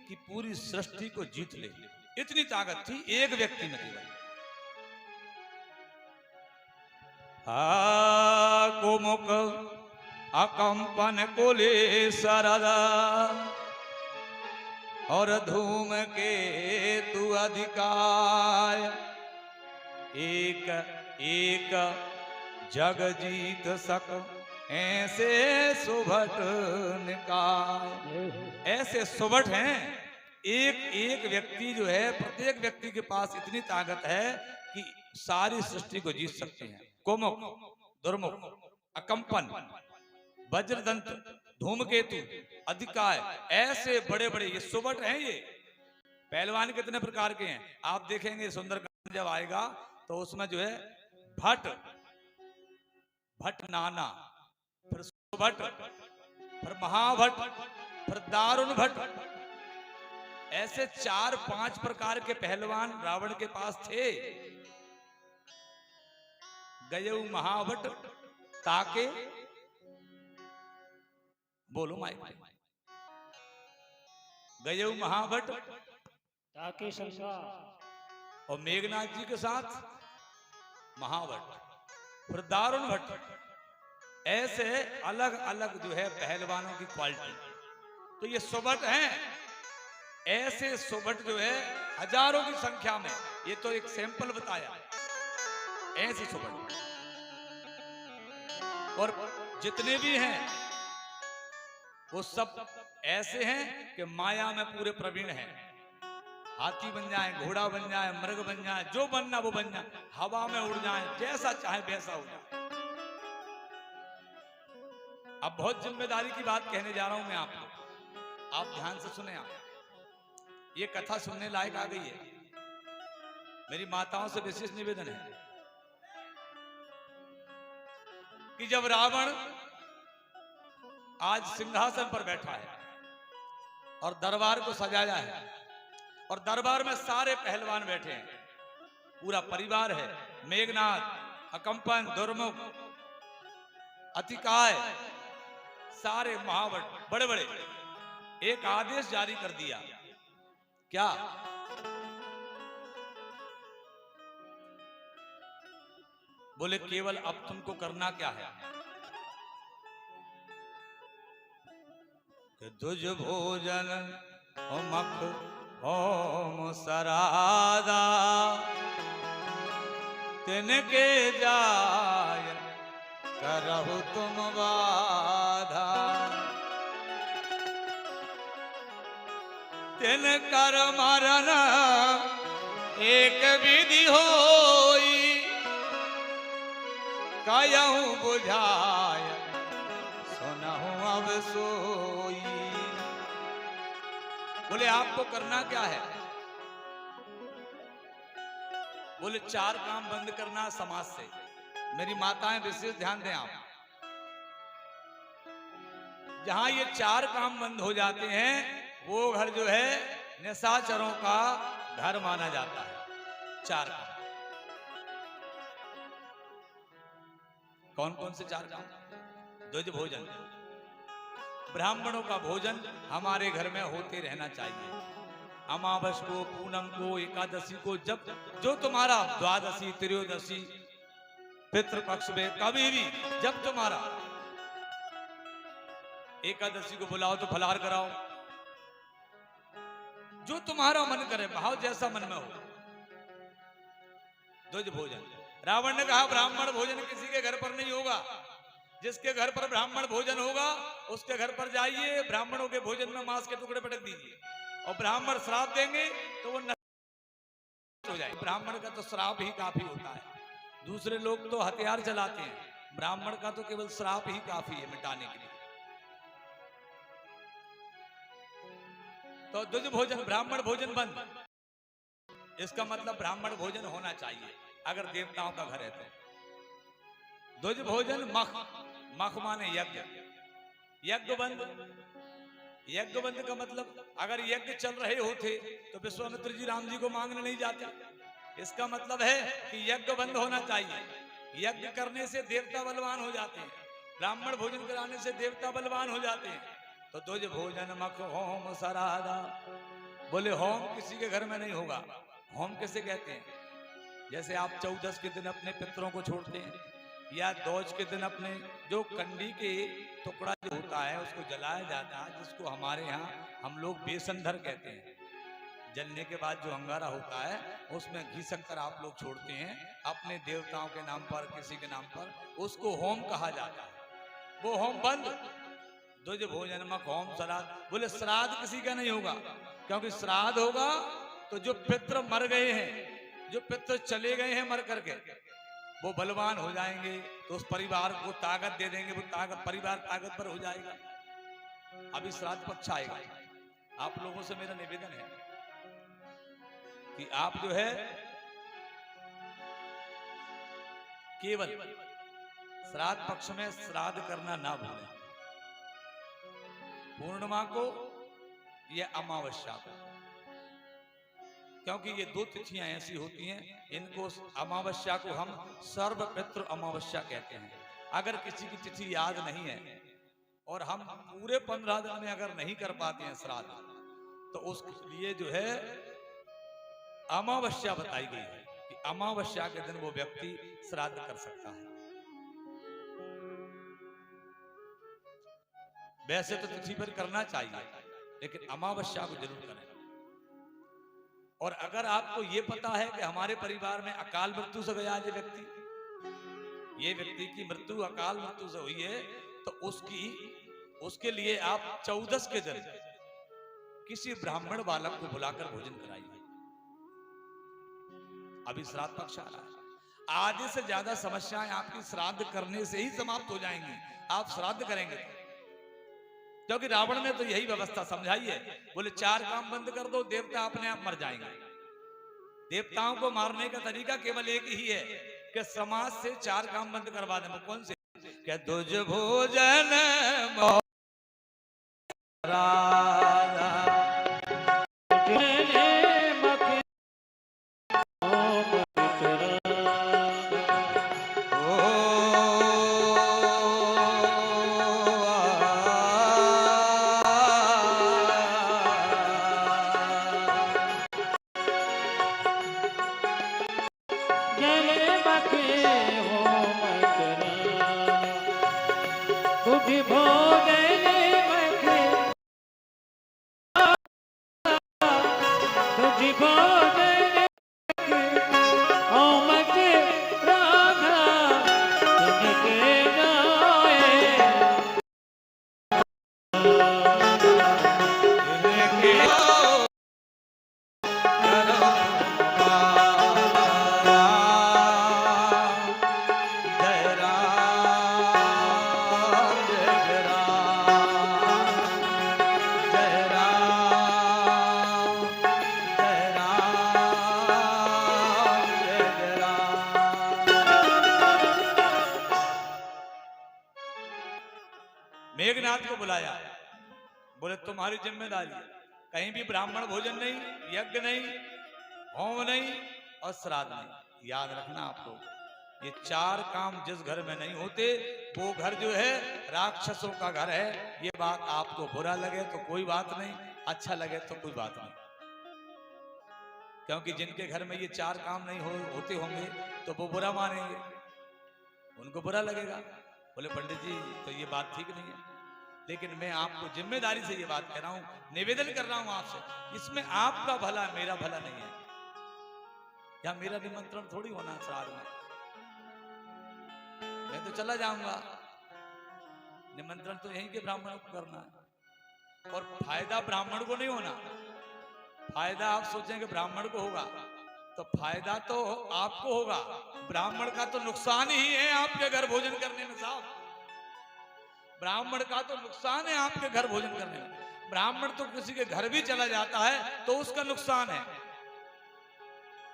कि पूरी सृष्टि को जीत ले। इतनी ताकत थी एक व्यक्ति में केवल। कुमुक अकंपन कोले सरदा और धूम के तू अधिकार एक एक जग जीत सक ऐसे सुभट निकाय। ऐसे सुभट हैं एक एक व्यक्ति जो है प्रत्येक व्यक्ति के पास इतनी ताकत है कि सारी सृष्टि को जीत सकते हैं। कोमुक दुर्मुख अकंपन वज्रदंत धूमकेतु अधिकाय ऐसे बड़े बड़े ये सुभट हैं। ये पहलवान कितने प्रकार के हैं आप देखेंगे। सुंदरकांड जब आएगा तो उसमें जो है भट्ट भट्ट नाना फिर सुभट फिर महाभट्ट फिर दारुण भट्ट ऐसे 4-5 प्रकार के पहलवान रावण के पास थे। गयऊ महाभट्ट ताके बोलो माइक गयऊ महाभट्ट ताके संगा और मेघनाथ जी के साथ महाभट्ट फिर दारुण भट्ट ऐसे अलग अलग जो है पहलवानों की क्वालिटी। तो ये सुभट हैं। ऐसे सुभट जो है हजारों की संख्या में। ये तो एक सैंपल बताया। ऐसे सुभट और जितने भी हैं वो सब ऐसे हैं कि माया में पूरे प्रवीण हैं। हाथी बन जाए घोड़ा बन जाए मृग बन जाए जो बनना वो बन जाए हवा में उड़ जाए जैसा चाहे वैसा हो जाए। अब बहुत जिम्मेदारी की बात कहने जा रहा हूं मैं आपको। आप ध्यान से सुने। आप ये कथा सुनने लायक आ गई है। मेरी माताओं से विशेष निवेदन है कि जब रावण आज सिंहासन पर बैठा है और दरबार को सजाया है और दरबार में सारे पहलवान बैठे हैं पूरा परिवार है। मेघनाथ अकंपन दुर्मुख अतिकाय सारे महाभट्ट बड़े बड़े। एक आदेश जारी कर दिया। क्या? बोले केवल अब तुमको करना क्या है कि तुझ भोजन मख होम सरादा तिनके जाय करहु तुम बाधा। दिन कर मरण एक विधि होई, कयहूँ बुझाय सुनहूँ अब सोई। बोले आपको करना क्या है? बोले 4 काम बंद करना समाज से। मेरी माताएं विशेष ध्यान दें आप, जहां ये 4 काम बंद हो जाते हैं वो घर जो है निशाचरों का घर माना जाता है। 4 काम कौन कौन से 4 काम? द्विज भोजन, ब्राह्मणों का भोजन हमारे घर में होते रहना चाहिए। अमावस को, पूनम को, एकादशी को, जब जो तुम्हारा द्वादशी, त्रयोदशी, पितृपक्ष में कभी भी जब तुम्हारा एकादशी को बुलाओ तो फलाहार कराओ, जो तुम्हारा मन करे, भाव जैसा मन में हो। द्विज भोजन। रावण ने कहा ब्राह्मण भोजन किसी के घर पर नहीं होगा, जिसके घर पर ब्राह्मण भोजन होगा उसके घर पर जाइए, ब्राह्मणों के भोजन में मांस के टुकड़े पटक दीजिए और ब्राह्मण श्राप देंगे तो वो नष्ट हो जाए। ब्राह्मण का तो श्राप ही काफी होता है, दूसरे लोग तो हथियार चलाते हैं, ब्राह्मण का तो केवल श्राप ही काफी है मिटाने के लिए। तो द्विज भोजन, ब्राह्मण भोजन बंद। इसका मतलब ब्राह्मण भोजन होना चाहिए अगर देवताओं का घर है तो। द्विज भोजन। मख, मख माने यज्ञ, यज्ञ बंद। यज्ञ बंद का मतलब अगर यज्ञ चल रहे होते तो विश्वामित्र जी राम जी को मांगने नहीं जाते। इसका मतलब है कि यज्ञ बंद होना चाहिए। यज्ञ करने से देवता बलवान हो जाते हैं, ब्राह्मण भोजन कराने से देवता बलवान हो जाते हैं। तो द्विज भोजन, मख, होम, सराधा। बोले होम किसी के घर में नहीं होगा। होम किसे कहते हैं? जैसे आप 14 के दिन अपने पितरों को छोड़ते हैं, या दोज के दिन अपने जो कंडी के टुकड़ा जो होता है उसको जलाया जाता है, जिसको हमारे यहाँ हम लोग बेसंधर कहते हैं। जलने के बाद जो अंगारा होता है उसमें घी शक्कर आप लोग छोड़ते हैं अपने देवताओं के नाम पर, किसी के नाम पर, उसको होम कहा जाता है। वो होम बंद। द्विज भोजन, मख, होम, श्राद्ध। बोले श्राद्ध किसी का नहीं होगा, क्योंकि श्राद्ध होगा तो जो पितृ मर गए हैं, जो पितृ चले गए हैं मर करके, वो बलवान हो जाएंगे तो उस परिवार को ताकत दे देंगे, वो ताकत, परिवार ताकतवर हो जाएगा। अभी श्राद्ध पक्ष आएगा। आप लोगों से मेरा निवेदन है कि आप जो है केवल श्राद्ध पक्ष में श्राद्ध करना ना भूलें। पूर्णिमा को या अमावस्या को, क्योंकि ये 2 तिथियां ऐसी होती हैं, इनको अमावस्या को हम सर्वपितृ अमावस्या कहते हैं। अगर किसी की तिथि याद नहीं है और हम पूरे 15 दिन में अगर नहीं कर पाते हैं श्राद्ध, तो उसके लिए जो है अमावस्या बताई गई है कि अमावस्या के दिन वो व्यक्ति श्राद्ध कर सकता है। वैसे तो तिथि पर करना चाहिए, लेकिन अमावस्या को जरूर करें। और अगर आपको ये पता है कि हमारे परिवार में अकाल मृत्यु से गया ये व्यक्ति की मृत्यु अकाल मृत्यु से हुई है, तो उसके लिए आप 14 के दिन किसी ब्राह्मण बालक को बुलाकर भोजन कराइए। अभी श्राद्ध पक्ष आ रहा है, आधे से ज्यादा समस्याएं आपकी श्राद्ध करने से ही समाप्त हो जाएंगी। आप श्राद्ध करेंगे, क्योंकि रावण ने तो यही व्यवस्था समझाई है। बोले 4 काम बंद कर दो, देवता अपने आप मर जाएंगे। देवताओं को मारने का तरीका केवल एक ही है कि समाज से 4 काम बंद करवा दें। कौन से? क्या द्विज भोजन, मेघनाथ को बुलाया, बोले तुम्हारी जिम्मेदारी है, कहीं भी ब्राह्मण भोजन नहीं, यज्ञ नहीं, होम नहीं और श्राद्ध नहीं। याद रखना आप लोग, ये 4 काम जिस घर में नहीं होते वो घर जो है राक्षसों का घर है। ये बात आपको बुरा लगे तो कोई बात नहीं, अच्छा लगे तो कोई बात नहीं, क्योंकि जिनके घर में ये 4 काम नहीं होते होंगे तो वो बुरा मानेंगे, उनको बुरा लगेगा। बोले पंडित जी तो ये बात ठीक नहीं है, लेकिन मैं आपको जिम्मेदारी से ये बात कह रहा हूं, निवेदन कर रहा हूं आपसे, इसमें आपका भला मेरा भला नहीं है। या मेरा निमंत्रण थोड़ी होना है श्राद्ध में, मैं तो चला जाऊंगा, निमंत्रण तो यहीं के ब्राह्मण को करना है। और फायदा ब्राह्मण को नहीं होना, फायदा आप सोचेंगे ब्राह्मण को होगा तो फायदा तो आपको होगा, ब्राह्मण का तो नुकसान ही है आपके घर भोजन करने में साहब। ब्राह्मण का तो नुकसान है आपके घर भोजन करने में। ब्राह्मण तो किसी के घर भी चला जाता है तो उसका नुकसान है,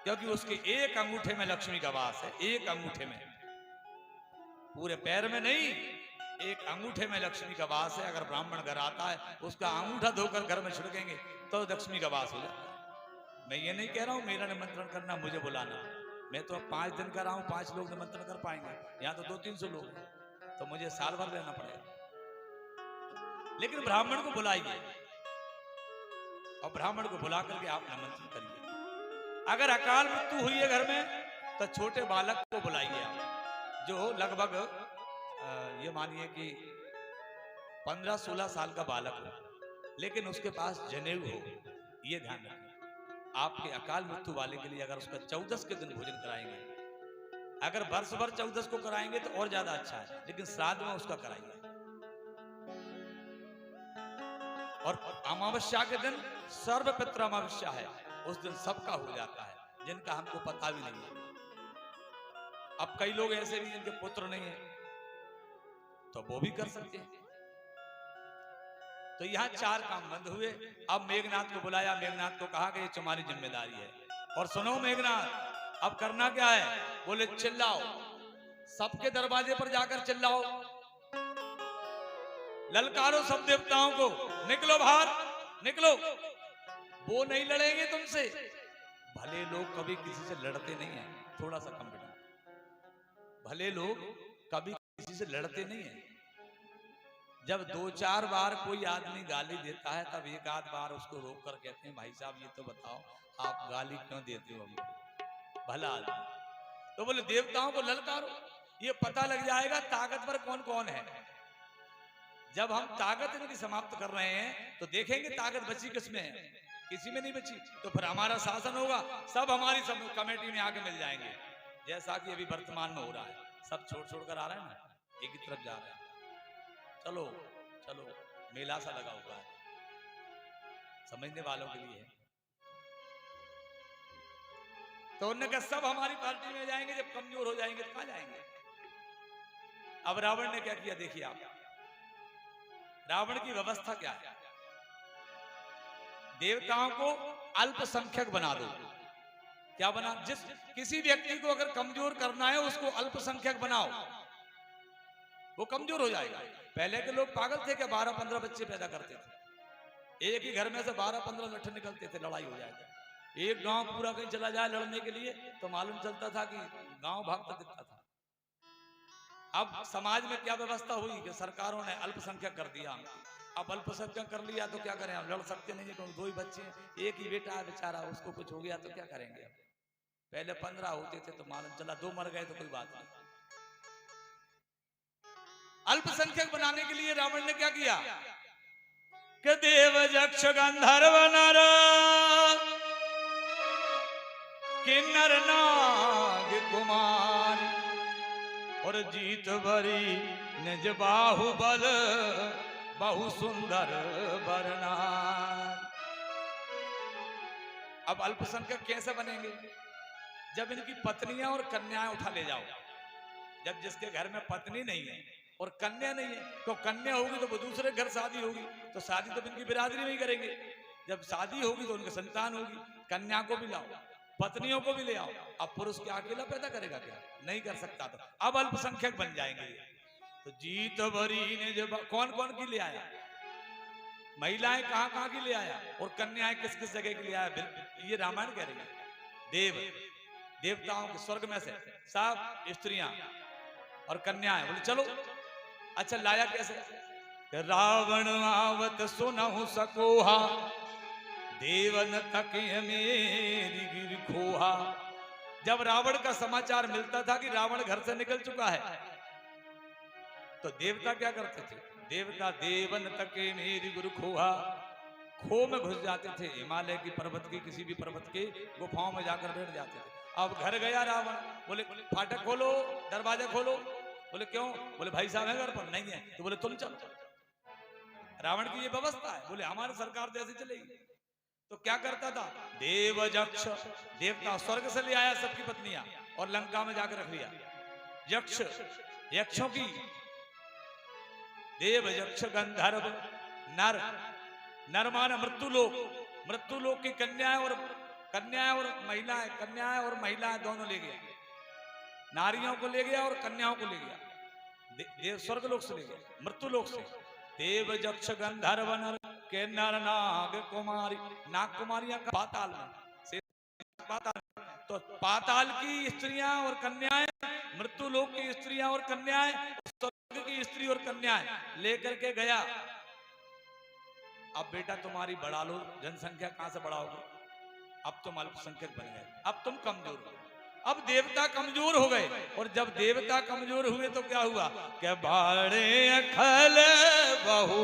क्योंकि उसके एक अंगूठे में लक्ष्मी का वास है, एक अंगूठे में, पूरे पैर में नहीं, एक अंगूठे में लक्ष्मी का वास है। अगर ब्राह्मण घर आता है उसका अंगूठा धोकर घर में छिड़केंगे तो लक्ष्मी का वास हो जाता है। मैं ये नहीं कह रहा हूं मेरा निमंत्रण करना, मुझे बुलाना, मैं तो 5 दिन कर रहा हूं, 5 लोग निमंत्रण कर पाएंगे, यहाँ तो 200-300 लोग हैं, तो मुझे साल भर रहना पड़ेगा। लेकिन ब्राह्मण को बुलाइए और ब्राह्मण को बुला करके आप निमंत्रण करिए। अगर अकाल मृत्यु हुई है घर में तो छोटे बालक को बुलाइए आप, जो लगभग ये मानिए कि 15-16 साल का बालक हो, लेकिन उसके पास जनेऊ हो। ये ध्यान रखिए, आपके अकाल मृत्यु वाले के लिए अगर उसका 14 के दिन भोजन कराएंगे, अगर वर्ष भर 14 को कराएंगे तो और ज्यादा अच्छा है, लेकिन श्राद्ध में उसका कराइए। और अमावस्या के दिन सर्वपित्र अमावस्या है, उस दिन सबका हो जाता है, जिनका हमको पता भी नहीं है। अब कई लोग ऐसे भी जिनके पुत्र नहीं है तो वो भी कर सकते हैं। तो यहाँ 4 काम बंद हुए। अब मेघनाथ को बुलाया, मेघनाथ को कहा कि ये तुम्हारी जिम्मेदारी है। और सुनो मेघनाथ, अब करना क्या है? बोले चिल्लाओ, सबके दरवाजे पर जाकर चिल्लाओ, ललकारो सब देवताओं को, निकलो बाहर, निकलो। वो नहीं लड़ेंगे तुमसे। भले लोग कभी किसी से लड़ते नहीं है, थोड़ा सा कम बेटा, भले लोग कभी किसी से लड़ते नहीं है। जब 2-4 बार कोई आदमी गाली देता है तब एक आध बार उसको रोक कर कहते हैं भाई साहब ये तो बताओ आप गाली क्यों देते हो हमको, भला आदमी। तो बोले देवताओं को ललकारो, ये पता लग जाएगा ताकतवर कौन कौन है। जब हम ताकत इनकी समाप्त कर रहे हैं तो देखेंगे ताकत बची किसमें है, किसी में नहीं बची। तो फिर हमारा शासन होगा, सब हमारी सब कमेटी में आके मिल जाएंगे, जैसा कि अभी वर्तमान में हो रहा है। सब छोड़ कर आ रहे हैं ना, एक ही तरफ जा रहे हैं। चलो चलो, मेला सा लगा हुआ है, समझने वालों के लिए है। तो उन्होंने कहा सब हमारी पार्टी में जाएंगे, जब कमजोर हो जाएंगे तो कहां जाएंगे। अब रावण ने क्या किया देखिए आप, रावण की व्यवस्था क्या है, देवताओं को अल्पसंख्यक बना दो। क्या बना, जिस किसी व्यक्ति को अगर कमजोर करना है उसको अल्पसंख्यक बनाओ, वो कमजोर हो जाएगा। पहले के लोग पागल थे कि 12-15 बच्चे पैदा करते थे, एक ही घर में से 12-15 लट्ठे निकलते थे, लड़ाई हो जाएगा। एक गांव पूरा कहीं चला जाए लड़ने के लिए तो मालूम चलता था कि गांव भागता दिखता था। अब समाज में क्या व्यवस्था हुई कि सरकारों ने अल्पसंख्यक कर दिया। अब अल्पसंख्यक कर लिया तो क्या करें, हम लड़ सकते नहीं है, क्योंकि 2 ही बच्चे हैं, एक ही बेटा है बेचारा, उसको कुछ हो गया तो क्या करेंगे। पहले 15 होते थे तो मालूम चला 2 मर गए तो कोई बात नहीं। अल्पसंख्यक बनाने के लिए रावण ने क्या किया कि देव यक्ष गंधर्व नर किन्नर नाग कुमार और जीत भरी निज बाहुबल बहु सुंदर बरनार। अब अल्पसंख्यक कैसे बनेंगे, जब इनकी पत्नियां और कन्याएं उठा ले जाओ। जब जिसके घर में पत्नी नहीं है और कन्या नहीं है, तो कन्या होगी तो वो दूसरे घर शादी होगी, तो शादी तो इनकी बिरादरी में ही करेंगे। जब शादी होगी तो उनकी संतान होगी, कन्या को भी लाओ, पत्नियों को भी ले आओ। अब पुरुष क्या अकेला पैदा करेगा, क्या नहीं कर सकता। तो अब अल्पसंख्यक बन जाएंगे। तो जीत भरी ने जब कौन कौन की ले आया, महिलाएं कहां कहां की ले आया, और कन्याएं किस किस जगह की ले आया। ये रामायण कह रही है। देवताओं के स्वर्ग में से सब स्त्रियां और कन्याएं। बोले चलो, अच्छा लाया कैसे? रावण आवत सुनहु सकोहा, देवन तक मेरी गिर खोहा। जब रावण का समाचार मिलता था कि रावण घर से निकल चुका है, तो देवता क्या करते थे? देवता देवन तक मेरी गुरु खोहा, खो में घुस जाते थे। हिमालय की पर्वत की किसी भी पर्वत के गुफाओं में जाकर बैठ जाते थे। अब घर गया रावण, बोले फाटक खोलो, दरवाजा खोलो। बोले क्यों? बोले भाई साहब है घर पर? नहीं है। तो बोले तुम चलो। रावण की ये व्यवस्था है। बोले हमारी सरकार तो ऐसे चलेगी। तो क्या करता था? देवजक्ष, देवता स्वर्ग से ले आया सबकी पत्नियां और लंका में जाकर रख लिया। यक्ष, यक्षों की, देव यक्ष गंधर्व नर, नर माने मृत्युलोक, मृत्युलोक की कन्याएं और महिलाएं, कन्याएं और महिलाएं दोनों ले गया। नारियों को ले गया और कन्याओं को ले गया। देव स्वर्ग लोक से ले गया, मृत्युलोक से। देव यक्ष गंधर्व नर के नर नाग कुमारी, नाग कुमारियां पाताल में, पाताल। तो पाताल की स्त्रियां और कन्याएं, मृत्युलोक की स्त्रियां और कन्याएं, स्वर्ग की स्त्री और कन्याएं लेकर के गया। अब बेटा तुम्हारी बढ़ा लो, जनसंख्या कहां से बढ़ाओगे? अब तुम अल्पसंख्यक बन गए, अब तुम कमजोर हो। अब देवता कमजोर हो गए, और जब देवता कमजोर हुए तो क्या हुआ? कि बाड़े अखल बहु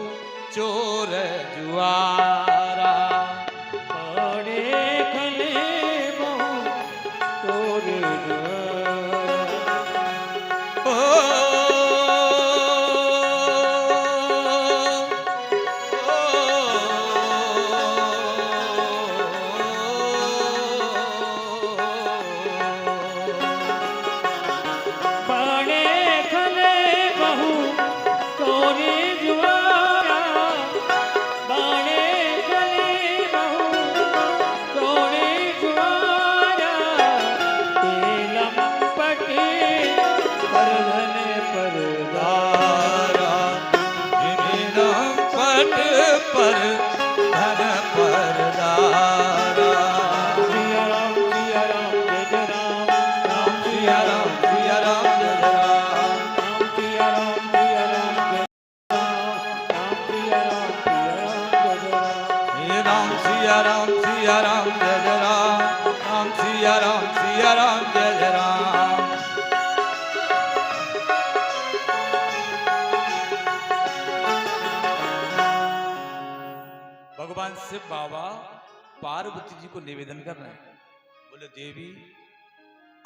चोर जुआरा, बाड़े खले बहु चोर जुआरा। भगवान शिव बाबा पार्वती जी को निवेदन कर रहे हैं। बोले देवी,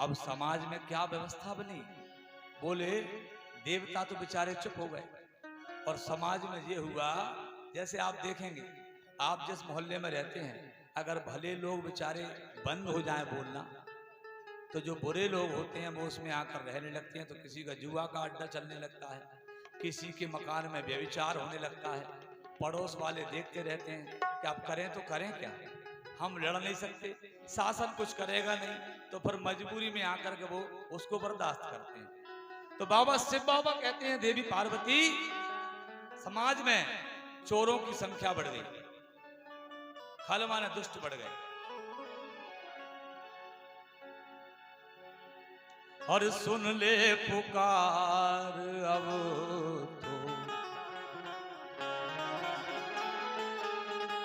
अब समाज में क्या व्यवस्था बनी? बोले देवता तो बेचारे चुप हो गए, और समाज में ये हुआ, जैसे आप देखेंगे, आप जिस मोहल्ले में रहते हैं, अगर भले लोग बेचारे बंद हो जाएं बोलना, तो जो बुरे लोग होते हैं वो उसमें आकर रहने लगते हैं। तो किसी का जुआ का अड्डा चलने लगता है, किसी के मकान में व्यभिचार होने लगता है। पड़ोस वाले देखते रहते हैं कि आप करें तो करें क्या, हम लड़ नहीं सकते, शासन कुछ करेगा नहीं, तो फिर मजबूरी में आकर के वो उसको बर्दाश्त करते हैं। तो बाबा शिव बाबा कहते हैं, देवी पार्वती, समाज में चोरों की संख्या बढ़ गई, खल माने दुष्ट बढ़ गए, और सुन ले पुकार अब तो।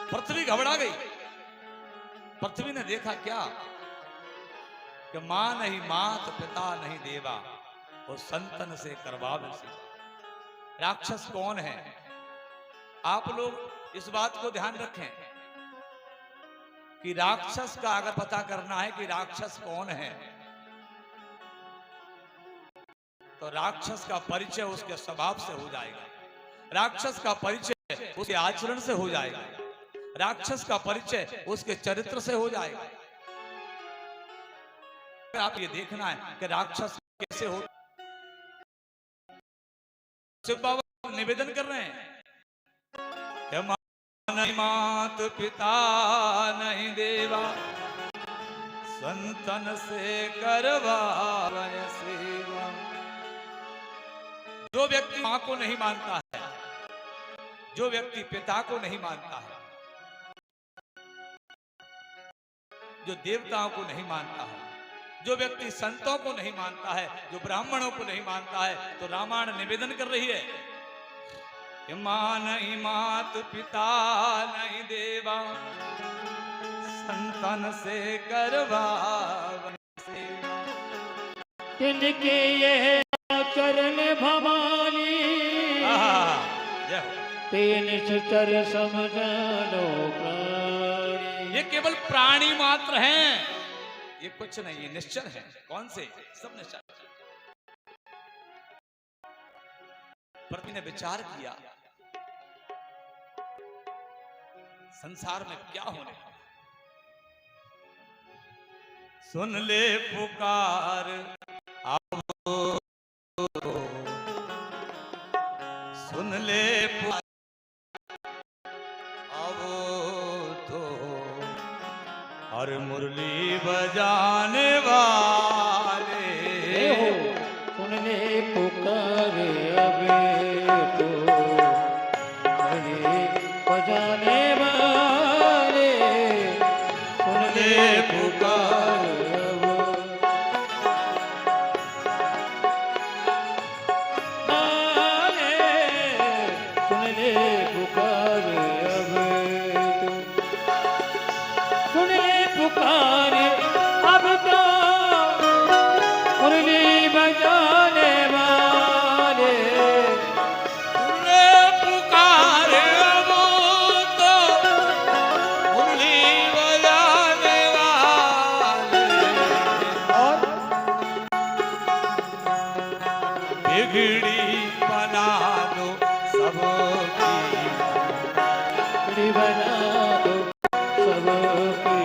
पृथ्वी घबरा गई। पृथ्वी ने देखा क्या कि मां नहीं मात, पिता नहीं देवा, और संतन से करवावे से। राक्षस कौन है? आप लोग इस बात को ध्यान रखें कि राक्षस का अगर पता करना है कि राक्षस कौन है, तो राक्षस का परिचय उसके स्वभाव से हो जाएगा, राक्षस का परिचय उसके आचरण से हो जाएगा, राक्षस का परिचय उसके चरित्र से हो जाएगा। आप ये देखना है कि राक्षस कैसे हो। शिव बाबा निवेदन कर रहे हैं, नहीं मात पिता नहीं देवा, संतन से करवावे सेवा। जो व्यक्ति मां को नहीं मानता है, जो व्यक्ति पिता को नहीं मानता है, जो देवताओं को नहीं मानता है, जो व्यक्ति संतों को नहीं मानता है, जो ब्राह्मणों को नहीं मानता है, तो रामायण निवेदन कर रही है कि मां नहीं मात पिता नहीं देवा, संतन से करवा तिनके ये चरण भवानी, तीन चर समझानो प्राणी। ये केवल प्राणी मात्र हैं, ये कुछ नहीं, ये निश्चल है। कौन से? सब निश्चल। पृथ्वी ने विचार किया संसार में क्या होने वाला। सुन ले पुकार अब, सुन ले पुकार अब तो, हर मुरली बजाने वाले सुन ले पुकार अब तो, मुरली बजाने वाले, सुन ले पुकार अब, सुन ले पुकार अब तो, सुन ले पुकार अब तो, मुरली बजाने वाले, पुकार अब तो, मुरली बजाने वाले, और बिगड़ी बना दो सबकी, बिगड़ी बना दो सबकी,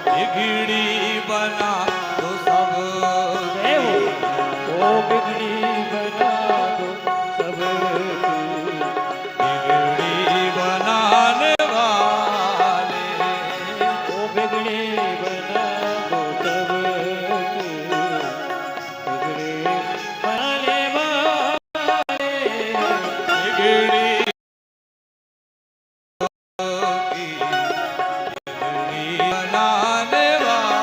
बिगड़ी बना दो सबकी, ओ बिगड़ी बना दो सबकी, बिगड़ी बनाने वाले, ओ बिगड़ी बना दो सबकी, बिगड़ी बनाने वाले, बिगड़ी बिगड़ी बनाने वाले।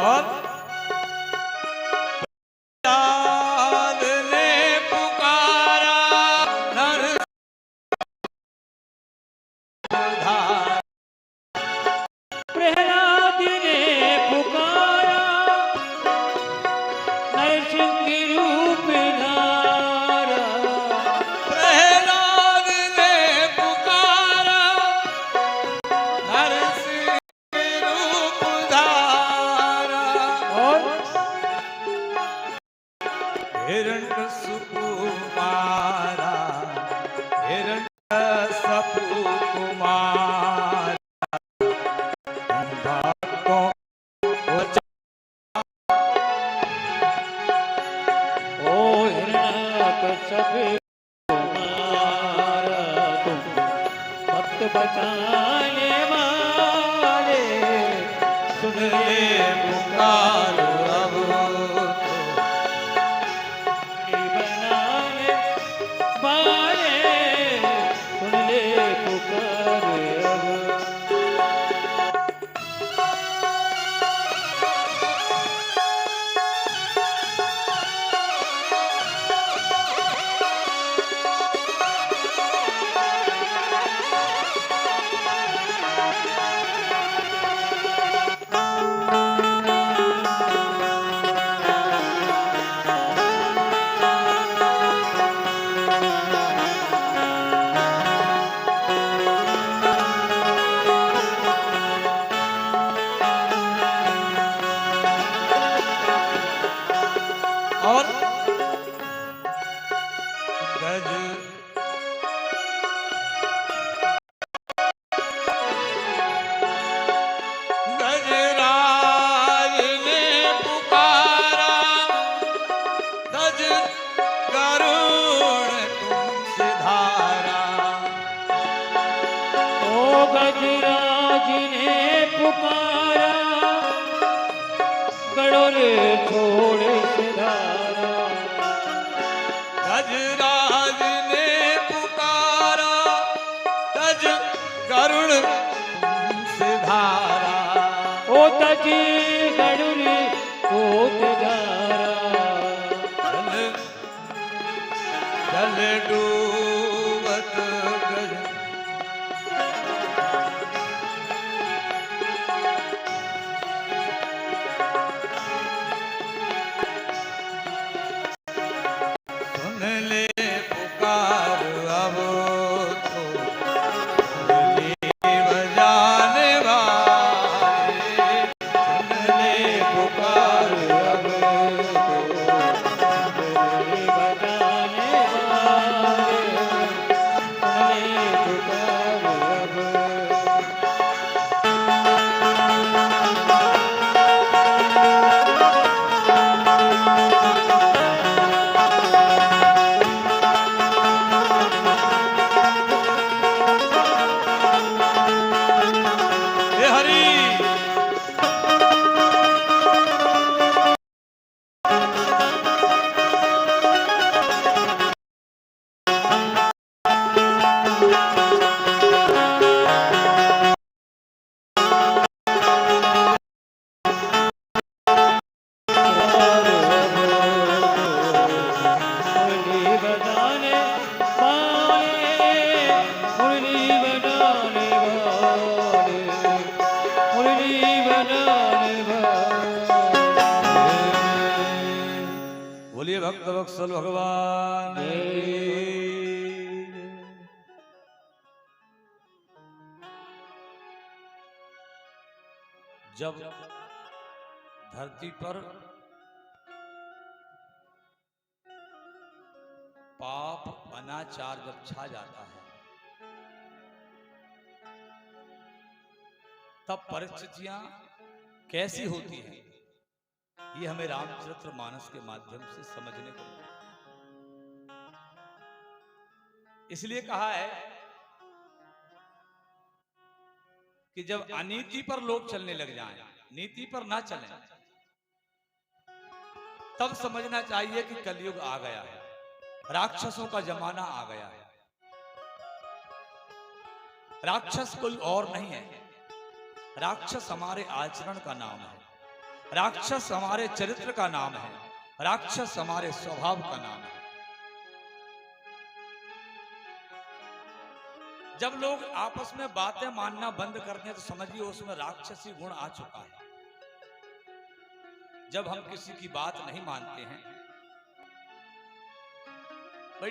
और लाल ने पुकारा नरसिंह, प्रहलाद ने पुकारा, नरसिंह रूप धारा, प्रहलाद ने पुकारा नरसिंह रूप धारा, और हिरण्यसुकुमारा, हिरण्यसपुकुमारा, भक्तों को ओ हिरण्यकश्यप तुम्हारा, तुम भक्त बचाने वाले, सुन ले पुकार अब बनाने वाले, सुन ले पुकार अब, गज गजराज ने पुकारा गज गरुड़ तुमसे धारा। ओ गजराज ने पुकारा गरुड़ छोड़ सिधारा। गजराज ने पुकारा गज गरुड़ तुमसे धारा। ओ तजी गरुड़ कोट धारा। जल डूबत गज सुन ले पुकार अब तो मुरली बजाने वाले। सुन ले पुकार अब तो मुरली बजाने वाले, सुन ले पुकार अब। हे हरि मुरली बजाने वाले, मुरली बजाने वाले, मुरली बजाने वाले। बोलिए भक्त वत्सल भगवान की। जब धरती पर पाप अनाचार जब छा जाता है तब परिस्थितियां कैसी होती हैं ये हमें रामचरित्र मानस के माध्यम से समझने को मिला। इसलिए कहा है कि जब अनीति पर लोग चलने लग जाएं, नीति पर ना चलें, तब समझना चाहिए कि कलयुग आ गया है, राक्षसों का जमाना आ गया है। राक्षस कोई और नहीं है, राक्षस हमारे आचरण का नाम है, राक्षस हमारे चरित्र का नाम है, राक्षस हमारे स्वभाव का नाम है। जब लोग आपस में बातें मानना बंद करते हैं तो समझिए उसमें राक्षसी गुण आ चुका है। जब हम किसी की बात नहीं मानते हैं